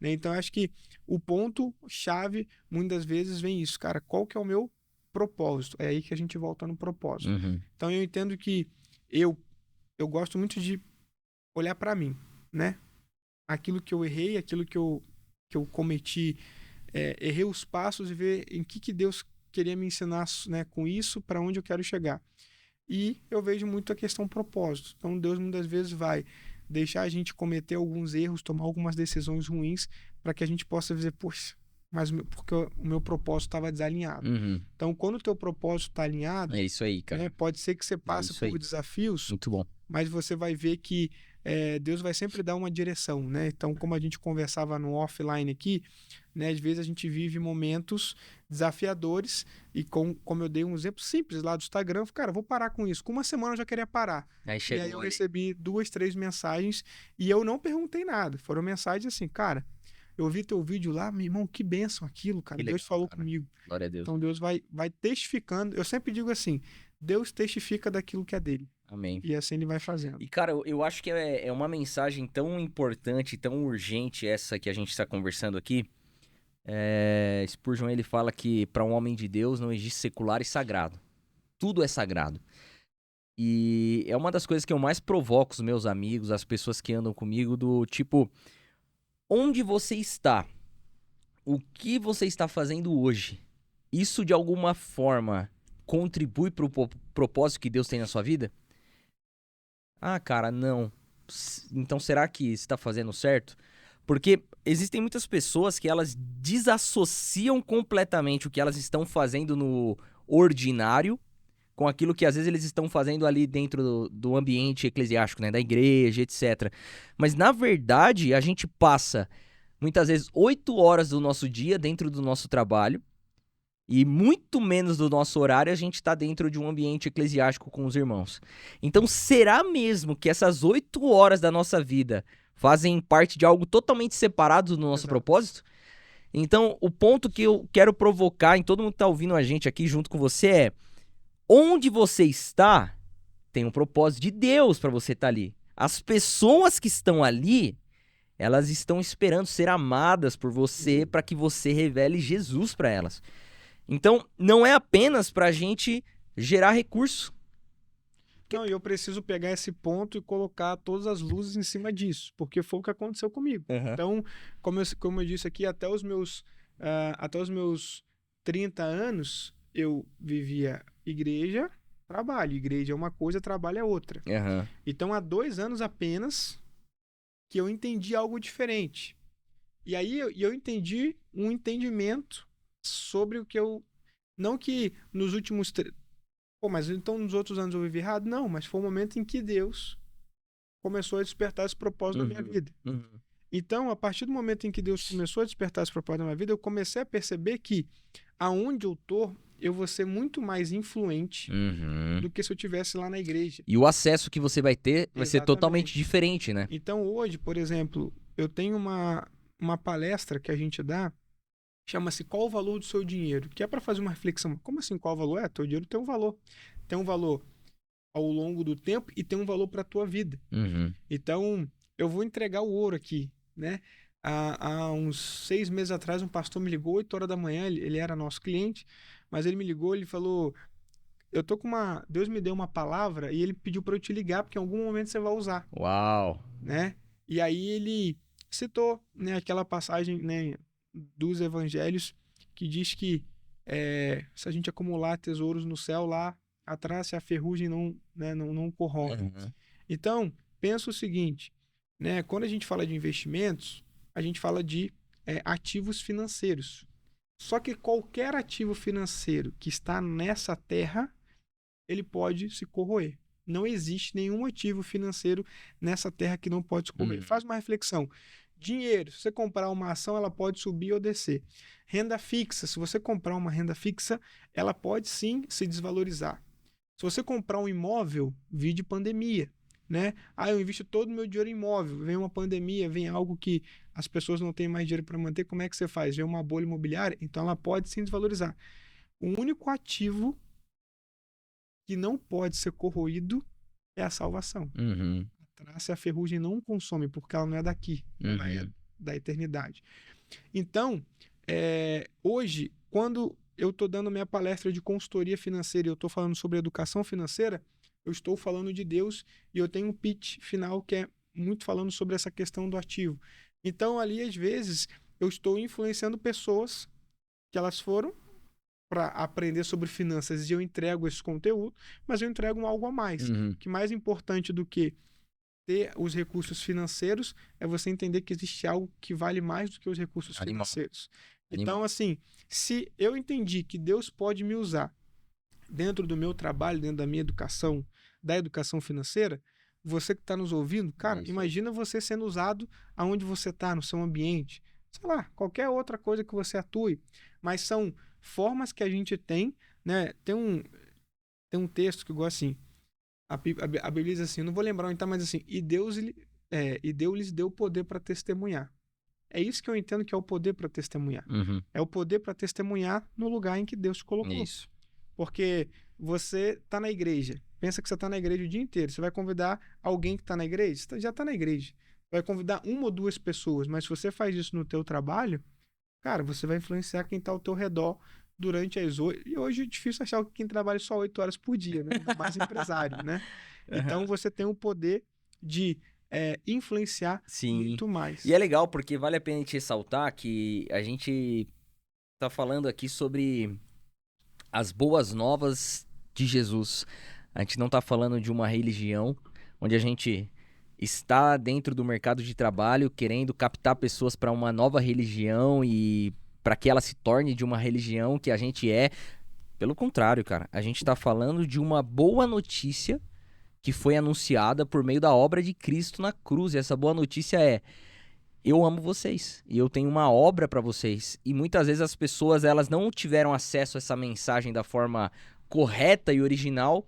Né? Então eu acho que o ponto-chave, muitas vezes, vem isso, cara, qual que é o meu propósito? É aí que a gente volta no propósito. Então eu entendo que eu gosto muito de olhar para mim, né? Aquilo que eu errei, aquilo que eu cometi, errei os passos e ver em que Deus queria me ensinar, né, com isso, para onde eu quero chegar. E eu vejo muito a questão propósito. Então Deus muitas vezes vai deixar a gente cometer alguns erros, tomar algumas decisões ruins, para que a gente possa dizer, poxa, mas porque o meu propósito estava desalinhado. Então, quando o teu propósito está alinhado, é isso aí, cara. Pode ser que você passe por desafios, muito bom, mas você vai ver que Deus vai sempre dar uma direção, né? Então, como a gente conversava no offline aqui, né, às vezes a gente vive momentos desafiadores e como eu dei um exemplo simples lá do Instagram, cara, vou parar com isso. Com uma semana eu já queria parar. E aí eu recebi 2, 3 mensagens e eu não perguntei nada. Foram mensagens assim, cara, eu vi teu vídeo lá, meu irmão, que bênção aquilo, cara. Deus falou comigo. Glória a Deus. Então Deus vai testificando. Eu sempre digo assim, Deus testifica daquilo que é dele. Amém. E assim ele vai fazendo. E, cara, eu acho que é uma mensagem tão importante, tão urgente essa que a gente está conversando aqui. Spurgeon, ele fala que para um homem de Deus não existe secular e sagrado. Tudo é sagrado. E é uma das coisas que eu mais provoco os meus amigos, as pessoas que andam comigo, do tipo, onde você está? O que você está fazendo hoje? Isso de alguma forma contribui para o propósito que Deus tem na sua vida? Ah, cara, não. Então será que você está fazendo certo? Porque existem muitas pessoas que elas desassociam completamente o que elas estão fazendo no ordinário com aquilo que às vezes eles estão fazendo ali dentro do ambiente eclesiástico, né? Da igreja, etc. Mas na verdade, a gente passa muitas vezes 8 horas do nosso dia dentro do nosso trabalho e muito menos do nosso horário a gente está dentro de um ambiente eclesiástico com os irmãos. Então, será mesmo que essas 8 horas da nossa vida fazem parte de algo totalmente separado do nosso Exato. propósito? Então, o ponto que eu quero provocar em todo mundo que está ouvindo a gente aqui junto com você é: onde você está tem um propósito de Deus para você estar ali. As pessoas que estão ali, elas estão esperando ser amadas por você para que você revele Jesus para elas. Então, não é apenas para a gente gerar recurso. Não, e eu preciso pegar esse ponto e colocar todas as luzes em cima disso, porque foi o que aconteceu comigo. Então, como eu disse aqui, até os meus 30 anos, eu vivia igreja, trabalho. Igreja é uma coisa, trabalho é outra. Então, há 2 anos apenas que eu entendi algo diferente. E aí eu entendi um entendimento sobre o que eu... Não que nos últimos... Pô, mas então nos outros anos eu vivi errado? Não, mas foi o momento em que Deus começou a despertar esse propósito na minha vida. Então, a partir do momento em que Deus começou a despertar esse propósito na minha vida, eu comecei a perceber que aonde eu tô, eu vou ser muito mais influente do que se eu estivesse lá na igreja. E o acesso que você vai ter vai ser Exatamente. totalmente diferente, né? Então, hoje, por exemplo, eu tenho uma palestra que a gente dá, chama-se Qual o Valor do Seu Dinheiro? Que é para fazer uma reflexão. Como assim, qual o valor? Teu dinheiro tem um valor. Tem um valor ao longo do tempo e tem um valor para a tua vida. Então, eu vou entregar o ouro aqui, né? Há uns 6 meses atrás, um pastor me ligou, 8 horas da manhã, ele era nosso cliente, mas ele me ligou, ele falou, Deus me deu uma palavra e ele pediu para eu te ligar, porque em algum momento você vai usar. Uau! Né? E aí ele citou, né, aquela passagem, né, dos evangelhos que diz que se a gente acumular tesouros no céu, lá atrás se a ferrugem não corrompe. Então, pensa o seguinte, né, quando a gente fala de investimentos, a gente fala de ativos financeiros. Só que qualquer ativo financeiro que está nessa terra, ele pode se corroer. Não existe nenhum ativo financeiro nessa terra que não pode se corroer. Faz uma reflexão. Dinheiro, se você comprar uma ação, ela pode subir ou descer. Renda fixa, se você comprar uma renda fixa, ela pode sim se desvalorizar. Se você comprar um imóvel, vide pandemia, né? Eu invisto todo o meu dinheiro em imóvel, vem uma pandemia, vem algo que as pessoas não têm mais dinheiro para manter, como é que você faz? Vem uma bolha imobiliária, então ela pode sim desvalorizar. O único ativo que não pode ser corroído é a salvação. A traça e a ferrugem não consome, porque ela não é daqui, ela é da eternidade. Então, hoje, quando eu estou dando minha palestra de consultoria financeira e eu estou falando sobre educação financeira, eu estou falando de Deus e eu tenho um pitch final que é muito falando sobre essa questão do ativo. Então, ali, às vezes, eu estou influenciando pessoas que elas foram para aprender sobre finanças e eu entrego esse conteúdo, mas eu entrego algo a mais. Que mais importante do que ter os recursos financeiros é você entender que existe algo que vale mais do que os recursos financeiros. Então, assim, se eu entendi que Deus pode me usar dentro do meu trabalho, dentro da minha educação, da educação financeira, você que está nos ouvindo, cara, imagina você sendo usado aonde você está, no seu ambiente, sei lá, qualquer outra coisa que você atue, mas são formas que a gente tem, né? Tem um texto que eu gosto assim, a Bíblia diz assim, não vou lembrar onde tá, mas assim, e Deus lhes deu poder para testemunhar. É isso que eu entendo que é o poder para testemunhar. É o poder para testemunhar no lugar em que Deus te colocou. Isso. Porque você tá na igreja, pensa que você tá na igreja o dia inteiro, você vai convidar alguém que tá na igreja, você já tá na igreja. Vai convidar 1 ou 2 pessoas, mas se você faz isso no teu trabalho, cara, você vai influenciar quem tá ao teu redor durante as 8... E hoje é difícil achar quem trabalha só 8 horas por dia, né? Mais empresário, né? Então, você tem o poder de influenciar muito mais. E é legal porque vale a pena a gente ressaltar que a gente tá falando aqui sobre as boas novas de Jesus. A gente não tá falando de uma religião onde a gente está dentro do mercado de trabalho querendo captar pessoas para uma nova religião e para que ela se torne de uma religião que a gente é. Pelo contrário, cara, a gente está falando de uma boa notícia que foi anunciada por meio da obra de Cristo na cruz. E essa boa notícia é: eu amo vocês e eu tenho uma obra para vocês. E muitas vezes as pessoas elas não tiveram acesso a essa mensagem da forma correta e original,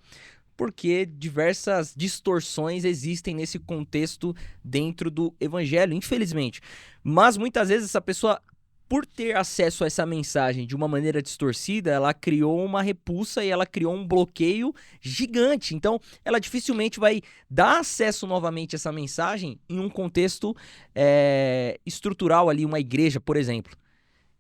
porque diversas distorções existem nesse contexto dentro do evangelho, infelizmente. Mas muitas vezes essa pessoa, por ter acesso a essa mensagem de uma maneira distorcida, ela criou uma repulsa e ela criou um bloqueio gigante. Então, ela dificilmente vai dar acesso novamente a essa mensagem em um contexto estrutural ali, uma igreja, por exemplo.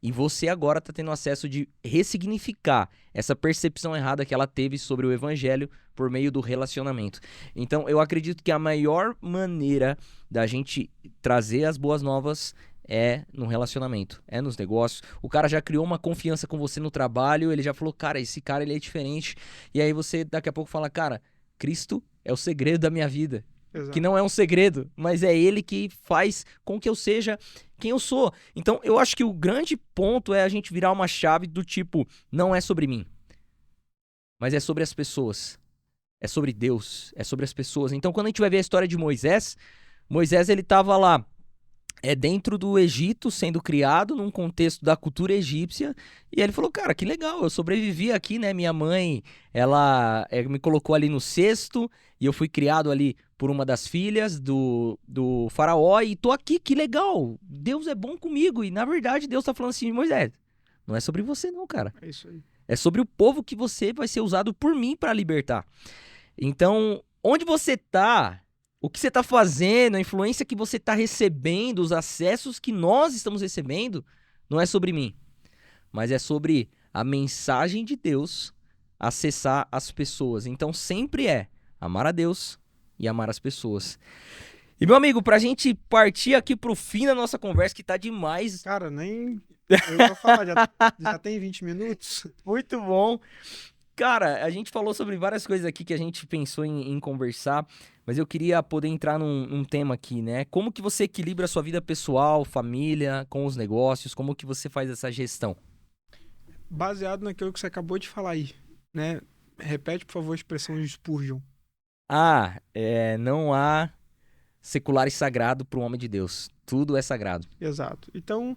E você agora está tendo acesso de ressignificar essa percepção errada que ela teve sobre o evangelho por meio do relacionamento. Então, eu acredito que a maior maneira da gente trazer as boas novas é no relacionamento, é nos negócios. O cara já criou uma confiança com você no trabalho, ele já falou, cara, esse cara ele é diferente. E aí você daqui a pouco fala, cara, Cristo é o segredo da minha vida. Exato. Que não é um segredo, mas é ele que faz com que eu seja quem eu sou. Então, eu acho que o grande ponto é a gente virar uma chave do tipo, não é sobre mim, mas é sobre as pessoas. É sobre Deus, é sobre as pessoas. Então, quando a gente vai ver a história de Moisés, ele estava lá, dentro do Egito, sendo criado num contexto da cultura egípcia, e ele falou, cara, que legal, eu sobrevivi aqui, né, minha mãe, ela me colocou ali no cesto, e eu fui criado ali por uma das filhas do faraó, e tô aqui, que legal, Deus é bom comigo, e na verdade Deus tá falando assim, Moisés, não é sobre você não, cara, É isso aí. é sobre o povo que você vai ser usado por mim para libertar. Então, onde você tá, o que você está fazendo, a influência que você está recebendo, os acessos que nós estamos recebendo, não é sobre mim, mas é sobre a mensagem de Deus acessar as pessoas. Então sempre é amar a Deus e amar as pessoas. E meu amigo, pra gente partir aqui pro fim da nossa conversa, que tá demais. Cara, nem. Eu ia falar, já tem 20 minutos? Muito bom. Cara, a gente falou sobre várias coisas aqui que a gente pensou em conversar, mas eu queria poder entrar num tema aqui, né? Como que você equilibra a sua vida pessoal, família, com os negócios? Como que você faz essa gestão? Baseado naquilo que você acabou de falar aí, né? Repete, por favor, a expressão de Spurgeon. Não há secular e sagrado para o homem de Deus. Tudo é sagrado. Exato. Então,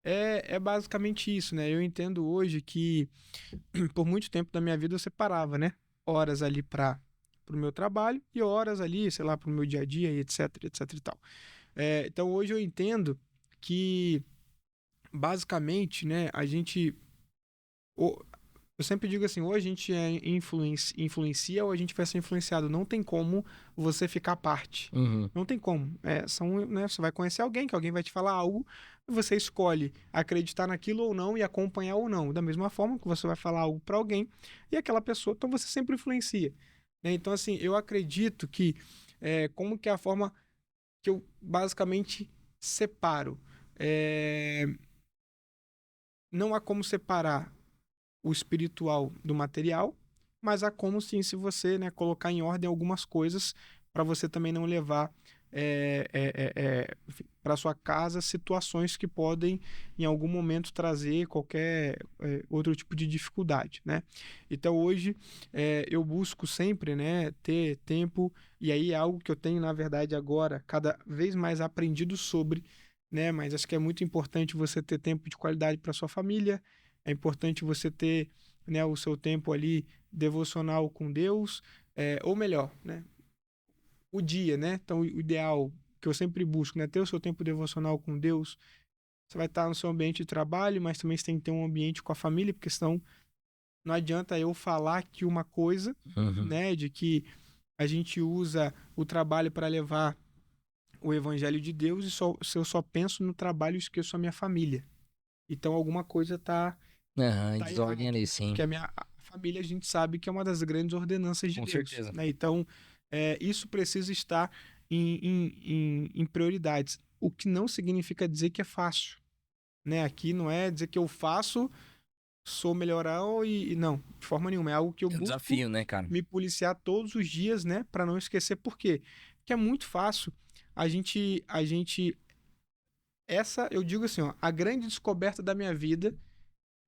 é basicamente isso, né? Eu entendo hoje que por muito tempo da minha vida eu separava, né? Horas ali para o meu trabalho e horas ali, sei lá, para o meu dia a dia e etc, etc e tal. Então, hoje eu entendo que, basicamente, né, a gente... Eu sempre digo assim, ou a gente influencia ou a gente vai ser influenciado. Não tem como você ficar à parte. Uhum. Não tem como. Né, você vai conhecer alguém, que alguém vai te falar algo, e você escolhe acreditar naquilo ou não e acompanhar ou não. Da mesma forma que você vai falar algo para alguém e aquela pessoa, então você sempre influencia. Né? Então, assim, eu acredito que como que é a forma que eu basicamente separo. Não há como separar o espiritual do material, mas há como sim, se você, né, colocar em ordem algumas coisas para você também não levar para sua casa situações que podem em algum momento trazer qualquer outro tipo de dificuldade, né? Então hoje eu busco sempre, né, ter tempo, e aí é algo que eu tenho na verdade agora cada vez mais aprendido sobre, né? Mas acho que é muito importante você ter tempo de qualidade para sua família. É importante você ter, né, o seu tempo ali devocional com Deus, ou melhor, né, o dia, né? Então, o ideal que eu sempre busco, né, ter o seu tempo devocional com Deus. Você vai estar no seu ambiente de trabalho, mas também você tem que ter um ambiente com a família, porque senão não adianta eu falar que uma coisa, né, de que a gente usa o trabalho para levar o evangelho de Deus e se eu só penso no trabalho e esqueço a minha família. Então, alguma coisa tá Desordem errado, ali, né? sim. Porque a família a gente sabe que é uma das grandes ordenanças de Com Deus, certeza. né? Então, isso precisa estar em prioridades, o que não significa dizer que é fácil, né? Aqui não é dizer que eu faço, sou melhorão e não, de forma nenhuma, é algo que eu É um busco desafio, né, cara? me policiar todos os dias, né, para não esquecer. Por quê? que é muito fácil a gente essa, eu digo assim, ó, a grande descoberta da minha vida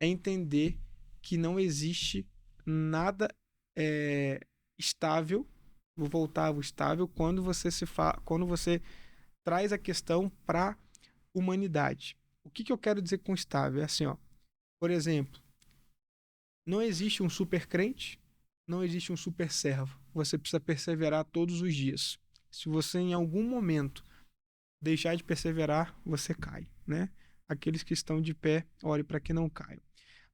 é entender que não existe nada estável, vou voltar ao estável, quando você traz a questão para humanidade. O que eu quero dizer com estável? É assim, ó, por exemplo, não existe um super crente, não existe um super servo. Você precisa perseverar todos os dias. Se você em algum momento deixar de perseverar, você cai, né? Aqueles que estão de pé, ore para que não caiam.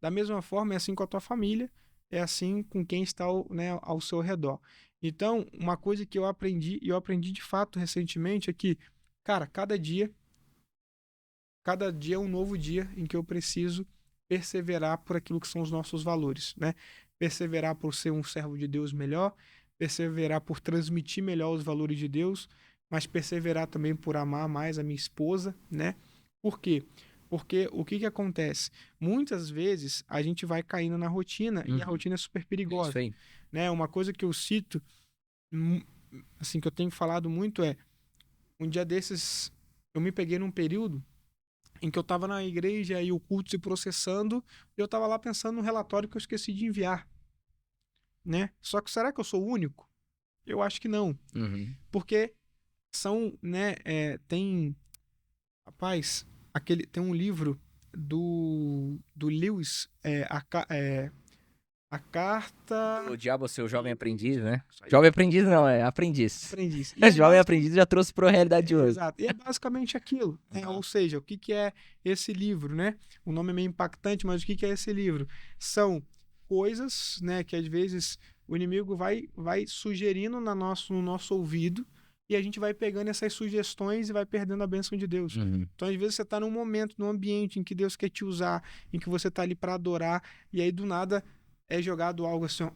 Da mesma forma, é assim com a tua família, é assim com quem está, né, ao seu redor. Então, uma coisa que eu aprendi, e eu aprendi de fato recentemente, é que, cara, cada dia é um novo dia em que eu preciso perseverar por aquilo que são os nossos valores, né? Perseverar por ser um servo de Deus melhor, perseverar por transmitir melhor os valores de Deus, mas perseverar também por amar mais a minha esposa, né? Por quê? Porque o que acontece? Muitas vezes a gente vai caindo na rotina e a rotina é super Isso perigosa, aí. né? Uma coisa que eu cito, assim, que eu tenho falado muito é, um dia desses eu me peguei num período em que eu estava na igreja e o culto se processando, e eu estava lá pensando no relatório que eu esqueci de enviar, né? Só que será que eu sou o único? Eu acho que não, Uhum. porque são, né, rapaz, tem um livro do Lewis, a carta, O Diabo, seu jovem aprendiz, né? isso aí, Jovem aprendiz não, é aprendiz. aprendiz. E é Jovem basicamente, aprendiz já trouxe para a realidade de hoje. exato, e é basicamente aquilo, né? Ou seja, o que que é esse livro, né? O nome é meio impactante, mas o que que é esse livro? São coisas, né, que às vezes o inimigo vai sugerindo no nosso ouvido, e a gente vai pegando essas sugestões e vai perdendo a bênção de Deus. Uhum. Então, às vezes, você está num momento, num ambiente em que Deus quer te usar, em que você está ali para adorar, e aí do nada é jogado algo assim, ó,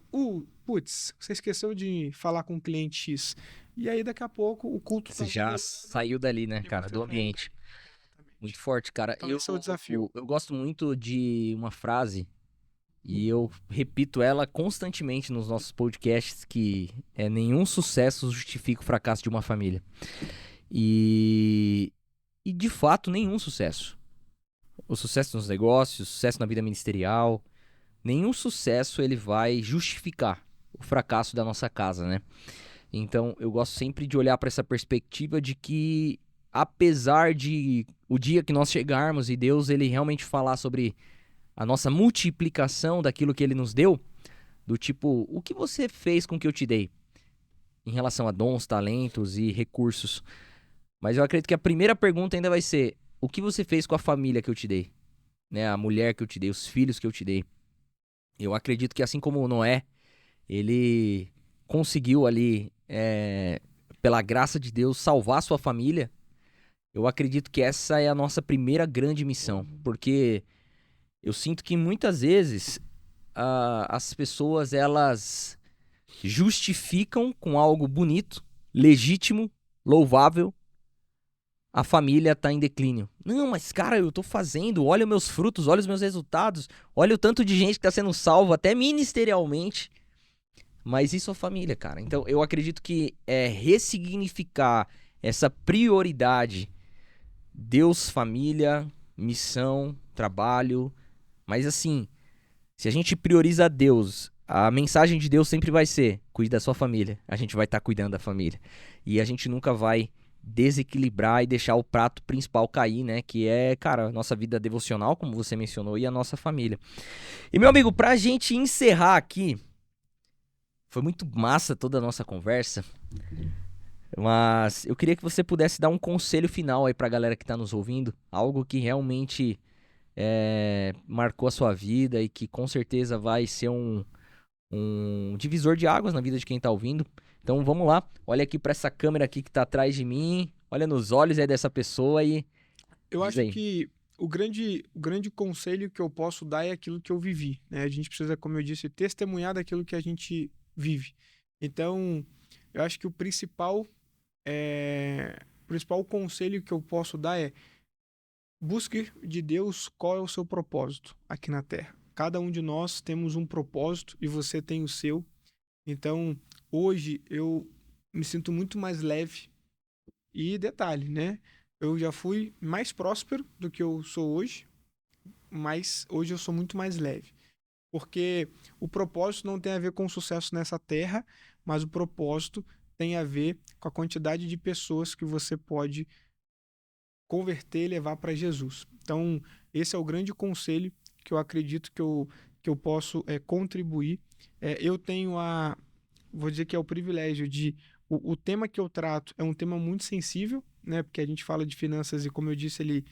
putz, você esqueceu de falar com o cliente X. E aí, daqui a pouco, o culto tá Você lá já rolando saiu dali, né, e cara, você do sai ambiente. dali. Muito Exatamente. forte, cara. Então, esse é o desafio. Eu gosto muito de uma frase e eu repito ela constantemente nos nossos podcasts que é nenhum sucesso justifica o fracasso de uma família. E, e de fato, nenhum sucesso. O sucesso nos negócios, o sucesso na vida ministerial, nenhum sucesso ele vai justificar o fracasso da nossa casa, né? Então, eu gosto sempre de olhar para essa perspectiva de que, apesar de o dia que nós chegarmos e Deus ele realmente falar sobre a nossa multiplicação daquilo que ele nos deu, do tipo, o que você fez com o que eu te dei em relação a dons, talentos e recursos? Mas eu acredito que a primeira pergunta ainda vai ser: o que você fez com a família que eu te dei? Né? A mulher que eu te dei, os filhos que eu te dei. Eu acredito que assim como Noé, ele conseguiu ali, pela graça de Deus, salvar sua família. Eu acredito que essa é a nossa primeira grande missão, porque eu sinto que muitas vezes as pessoas elas justificam com algo bonito, legítimo, louvável, a família tá em declínio. Não, mas cara, eu tô fazendo, olha os meus frutos, olha os meus resultados, olha o tanto de gente que tá sendo salvo, até ministerialmente. Mas isso é família, cara. Então eu acredito que é ressignificar essa prioridade. Deus, família, missão, trabalho. Mas assim, se a gente prioriza Deus, a mensagem de Deus sempre vai ser: cuide da sua família. A gente vai estar cuidando da família. E a gente nunca vai desequilibrar e deixar o prato principal cair, né? Que é, cara, a nossa vida devocional, como você mencionou, e a nossa família. E, meu amigo, pra gente encerrar aqui, foi muito massa toda a nossa conversa. Mas eu queria que você pudesse dar um conselho final aí pra galera que tá nos ouvindo. Algo que realmente marcou a sua vida e que com certeza vai ser um divisor de águas na vida de quem tá ouvindo. Então vamos lá, olha aqui pra essa câmera aqui que tá atrás de mim, olha nos olhos aí dessa pessoa e Eu diz acho aí. que o grande conselho que eu posso dar é aquilo que eu vivi, né? A gente precisa, como eu disse, testemunhar daquilo que a gente vive. Então, eu acho que o principal conselho que eu posso dar é: busque de Deus qual é o seu propósito aqui na Terra. Cada um de nós temos um propósito e você tem o seu. Então, hoje eu me sinto muito mais leve. E detalhe, né? Eu já fui mais próspero do que eu sou hoje, mas hoje eu sou muito mais leve. Porque o propósito não tem a ver com o sucesso nessa terra, mas o propósito tem a ver com a quantidade de pessoas que você pode converter e levar para Jesus. Então, esse é o grande conselho que eu acredito que eu posso contribuir. Eu tenho vou dizer que é o privilégio de. O tema que eu trato é um tema muito sensível, né? Porque a gente fala de finanças e, como eu disse,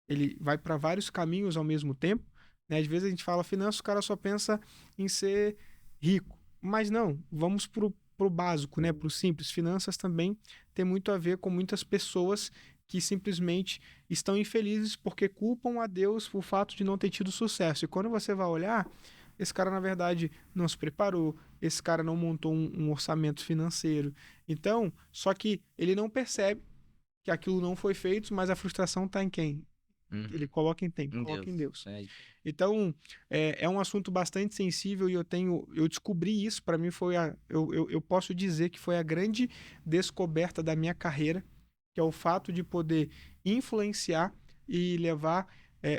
ele vai para vários caminhos ao mesmo tempo. Né? Às vezes a gente fala finanças, o cara só pensa em ser rico. Mas não, vamos pro básico, né? Pro simples. Finanças também tem muito a ver com muitas pessoas que simplesmente estão infelizes porque culpam a Deus por fato de não ter tido sucesso. E quando você vai olhar, esse cara, na verdade, não se preparou, esse cara não montou um orçamento financeiro. Então, só que ele não percebe que aquilo não foi feito, mas a frustração está em quem? Ele coloca em quem? Coloca em Deus. Então, é um assunto bastante sensível e eu descobri isso, para mim eu posso dizer que foi a grande descoberta da minha carreira, que é o fato de poder influenciar e levar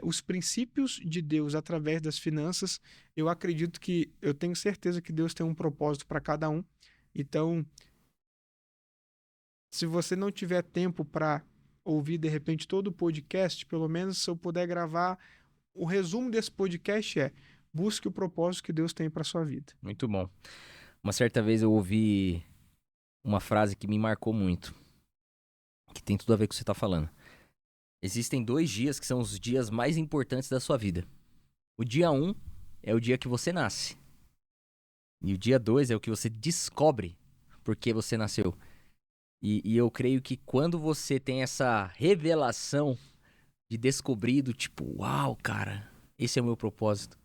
os princípios de Deus através das finanças. Eu acredito que, eu tenho certeza que Deus tem um propósito para cada um. Então, se você não tiver tempo para ouvir de repente todo o podcast, pelo menos se eu puder gravar, o resumo desse podcast busque o propósito que Deus tem para sua vida. Muito bom. Uma certa vez eu ouvi uma frase que me marcou muito, que tem tudo a ver com o que você está falando. Existem 2 dias que são os dias mais importantes da sua vida. O dia 1 é o dia que você nasce. E o dia 2 é o que você descobre por que você nasceu. E eu creio que quando você tem essa revelação de descobrir do tipo, uau, cara, esse é o meu propósito,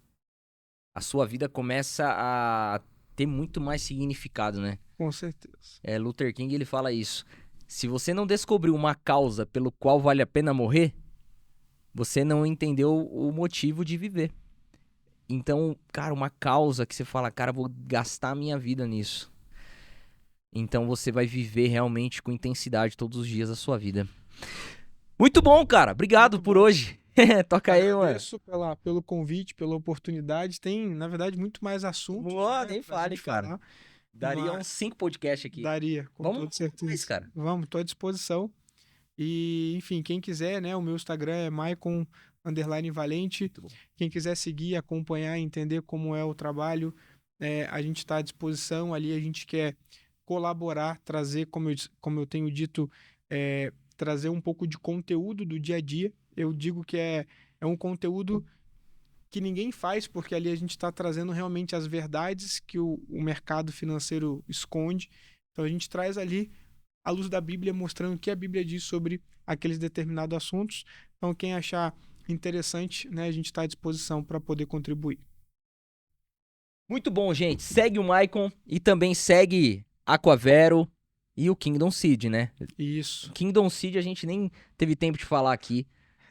a sua vida começa a ter muito mais significado, né? Com certeza. Luther King, ele fala isso. Se você não descobriu uma causa pelo qual vale a pena morrer, você não entendeu o motivo de viver. Então, cara, uma causa que você fala, cara, vou gastar a minha vida nisso. Então você vai viver realmente com intensidade todos os dias da sua vida. Muito bom, cara. Obrigado por hoje. Toca aí, mano. Agradeço pelo convite, pela oportunidade. Tem, na verdade, muito mais assuntos. Nem fale, cara. Falar. Daria uns 5 podcasts aqui. Daria, com toda certeza. Mais, cara. Vamos, estou à disposição. E, enfim, quem quiser, né? O meu Instagram é maicon_valente. Quem quiser seguir, acompanhar, entender como é o trabalho, a gente está à disposição. Ali a gente quer colaborar, trazer, como eu tenho dito, trazer um pouco de conteúdo do dia a dia. Eu digo que é um conteúdo que ninguém faz, porque ali a gente está trazendo realmente as verdades que o mercado financeiro esconde. Então a gente traz ali a luz da Bíblia, mostrando o que a Bíblia diz sobre aqueles determinados assuntos. Então quem achar interessante, né, a gente está à disposição para poder contribuir. Muito bom, gente. Segue o Maicon e também segue Aquavero e o Kingdom Seed, né? Isso. Kingdom Seed a gente nem teve tempo de falar aqui.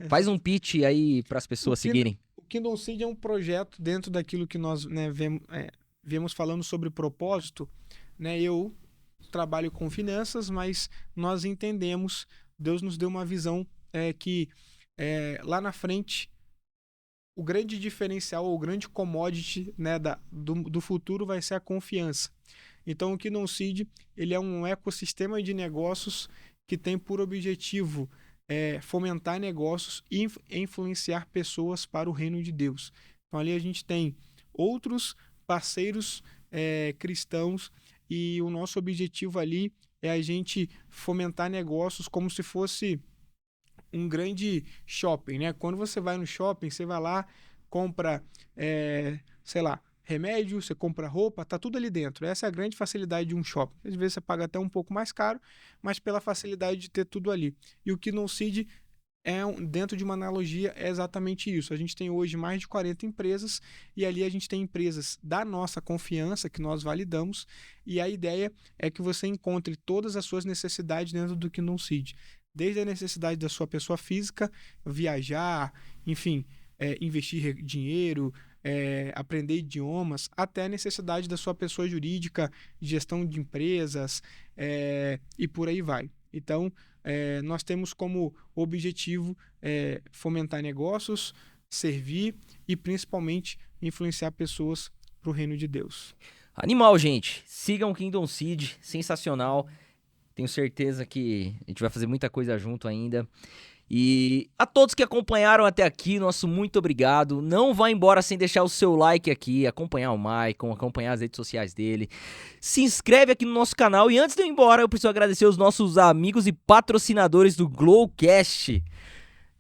Faz um pitch aí para as pessoas seguirem. O Kingdom Seed é um projeto dentro daquilo que nós, né, viemos falando sobre propósito. Né? Eu trabalho com finanças, mas nós entendemos, Deus nos deu uma visão que lá na frente o grande diferencial, o grande commodity, né, do futuro vai ser a confiança. Então o Kingdom Seed, ele é um ecossistema de negócios que tem por objetivo fomentar negócios e influenciar pessoas para o reino de Deus. Então ali a gente tem outros parceiros cristãos e o nosso objetivo ali é a gente fomentar negócios como se fosse um grande shopping, né? Quando você vai no shopping, você vai lá, compra, sei lá, remédio, você compra roupa, tá tudo ali dentro. Essa é a grande facilidade de um shopping. Às vezes você paga até um pouco mais caro, mas pela facilidade de ter tudo ali. E o Kingdom Seed dentro de uma analogia, é exatamente isso. A gente tem hoje mais de 40 empresas e ali a gente tem empresas da nossa confiança que nós validamos e a ideia é que você encontre todas as suas necessidades dentro do Kingdom Seed. Desde a necessidade da sua pessoa física, viajar, enfim, investir dinheiro, aprender idiomas, até a necessidade da sua pessoa jurídica, gestão de empresas, e por aí vai. Então, nós temos como objetivo fomentar negócios, servir e principalmente influenciar pessoas para o reino de Deus. Animal, gente. Sigam o Kingdom Seed, sensacional. Tenho certeza que a gente vai fazer muita coisa junto ainda. E a todos que acompanharam até aqui, nosso muito obrigado. Não vá embora sem deixar o seu like aqui, acompanhar o Maicon, acompanhar as redes sociais dele. Se inscreve aqui no nosso canal. E antes de eu ir embora, eu preciso agradecer os nossos amigos e patrocinadores do Glowcast.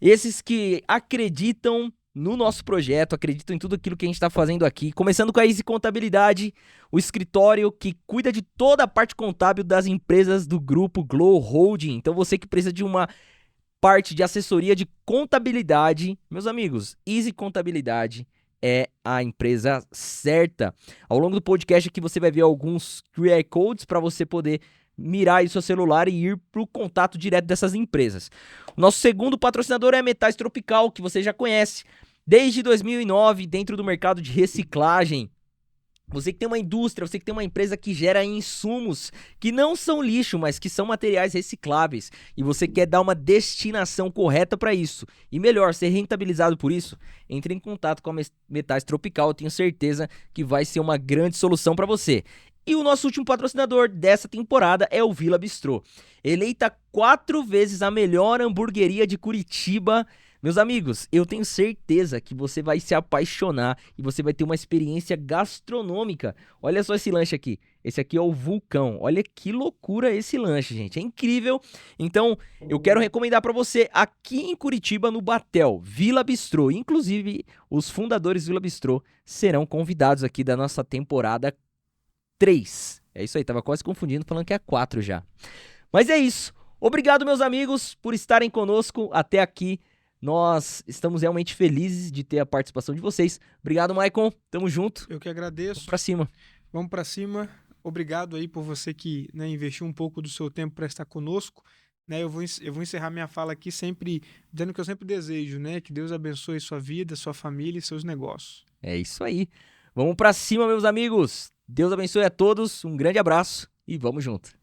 Esses que acreditam no nosso projeto, acreditam em tudo aquilo que a gente está fazendo aqui. Começando com a Easy Contabilidade, o escritório que cuida de toda a parte contábil das empresas do grupo Glow Holding. Então você que precisa de uma parte de assessoria de contabilidade, meus amigos, Easy Contabilidade é a empresa certa. Ao longo do podcast aqui você vai ver alguns QR Codes para você poder mirar aí seu celular e ir para o contato direto dessas empresas. O nosso segundo patrocinador é a Metais Tropical, que você já conhece. Desde 2009, dentro do mercado de reciclagem. Você que tem uma indústria, você que tem uma empresa que gera insumos que não são lixo, mas que são materiais recicláveis, e você quer dar uma destinação correta para isso, e melhor, ser rentabilizado por isso, entre em contato com a Metais Tropical, eu tenho certeza que vai ser uma grande solução para você. E o nosso último patrocinador dessa temporada é o Villa Bistrô, eleita 4 vezes a melhor hamburgueria de Curitiba. Meus amigos, eu tenho certeza que você vai se apaixonar e você vai ter uma experiência gastronômica. Olha só esse lanche aqui. Esse aqui é o Vulcão. Olha que loucura esse lanche, gente. É incrível. Então, eu quero recomendar para você aqui em Curitiba, no Batel, Villa Bistrô. Inclusive, os fundadores do Villa Bistrô serão convidados aqui da nossa temporada 3. É isso aí, tava quase confundindo, falando que é 4 já. Mas é isso. Obrigado, meus amigos, por estarem conosco até aqui. Nós estamos realmente felizes de ter a participação de vocês. Obrigado, Maicon. Tamo junto. Eu que agradeço. Vamos pra cima. Vamos para cima. Obrigado aí por você que, né, investiu um pouco do seu tempo para estar conosco. Né, eu vou encerrar minha fala aqui sempre dizendo o que eu sempre desejo, né? Que Deus abençoe sua vida, sua família e seus negócios. É isso aí. Vamos pra cima, meus amigos. Deus abençoe a todos. Um grande abraço e vamos junto.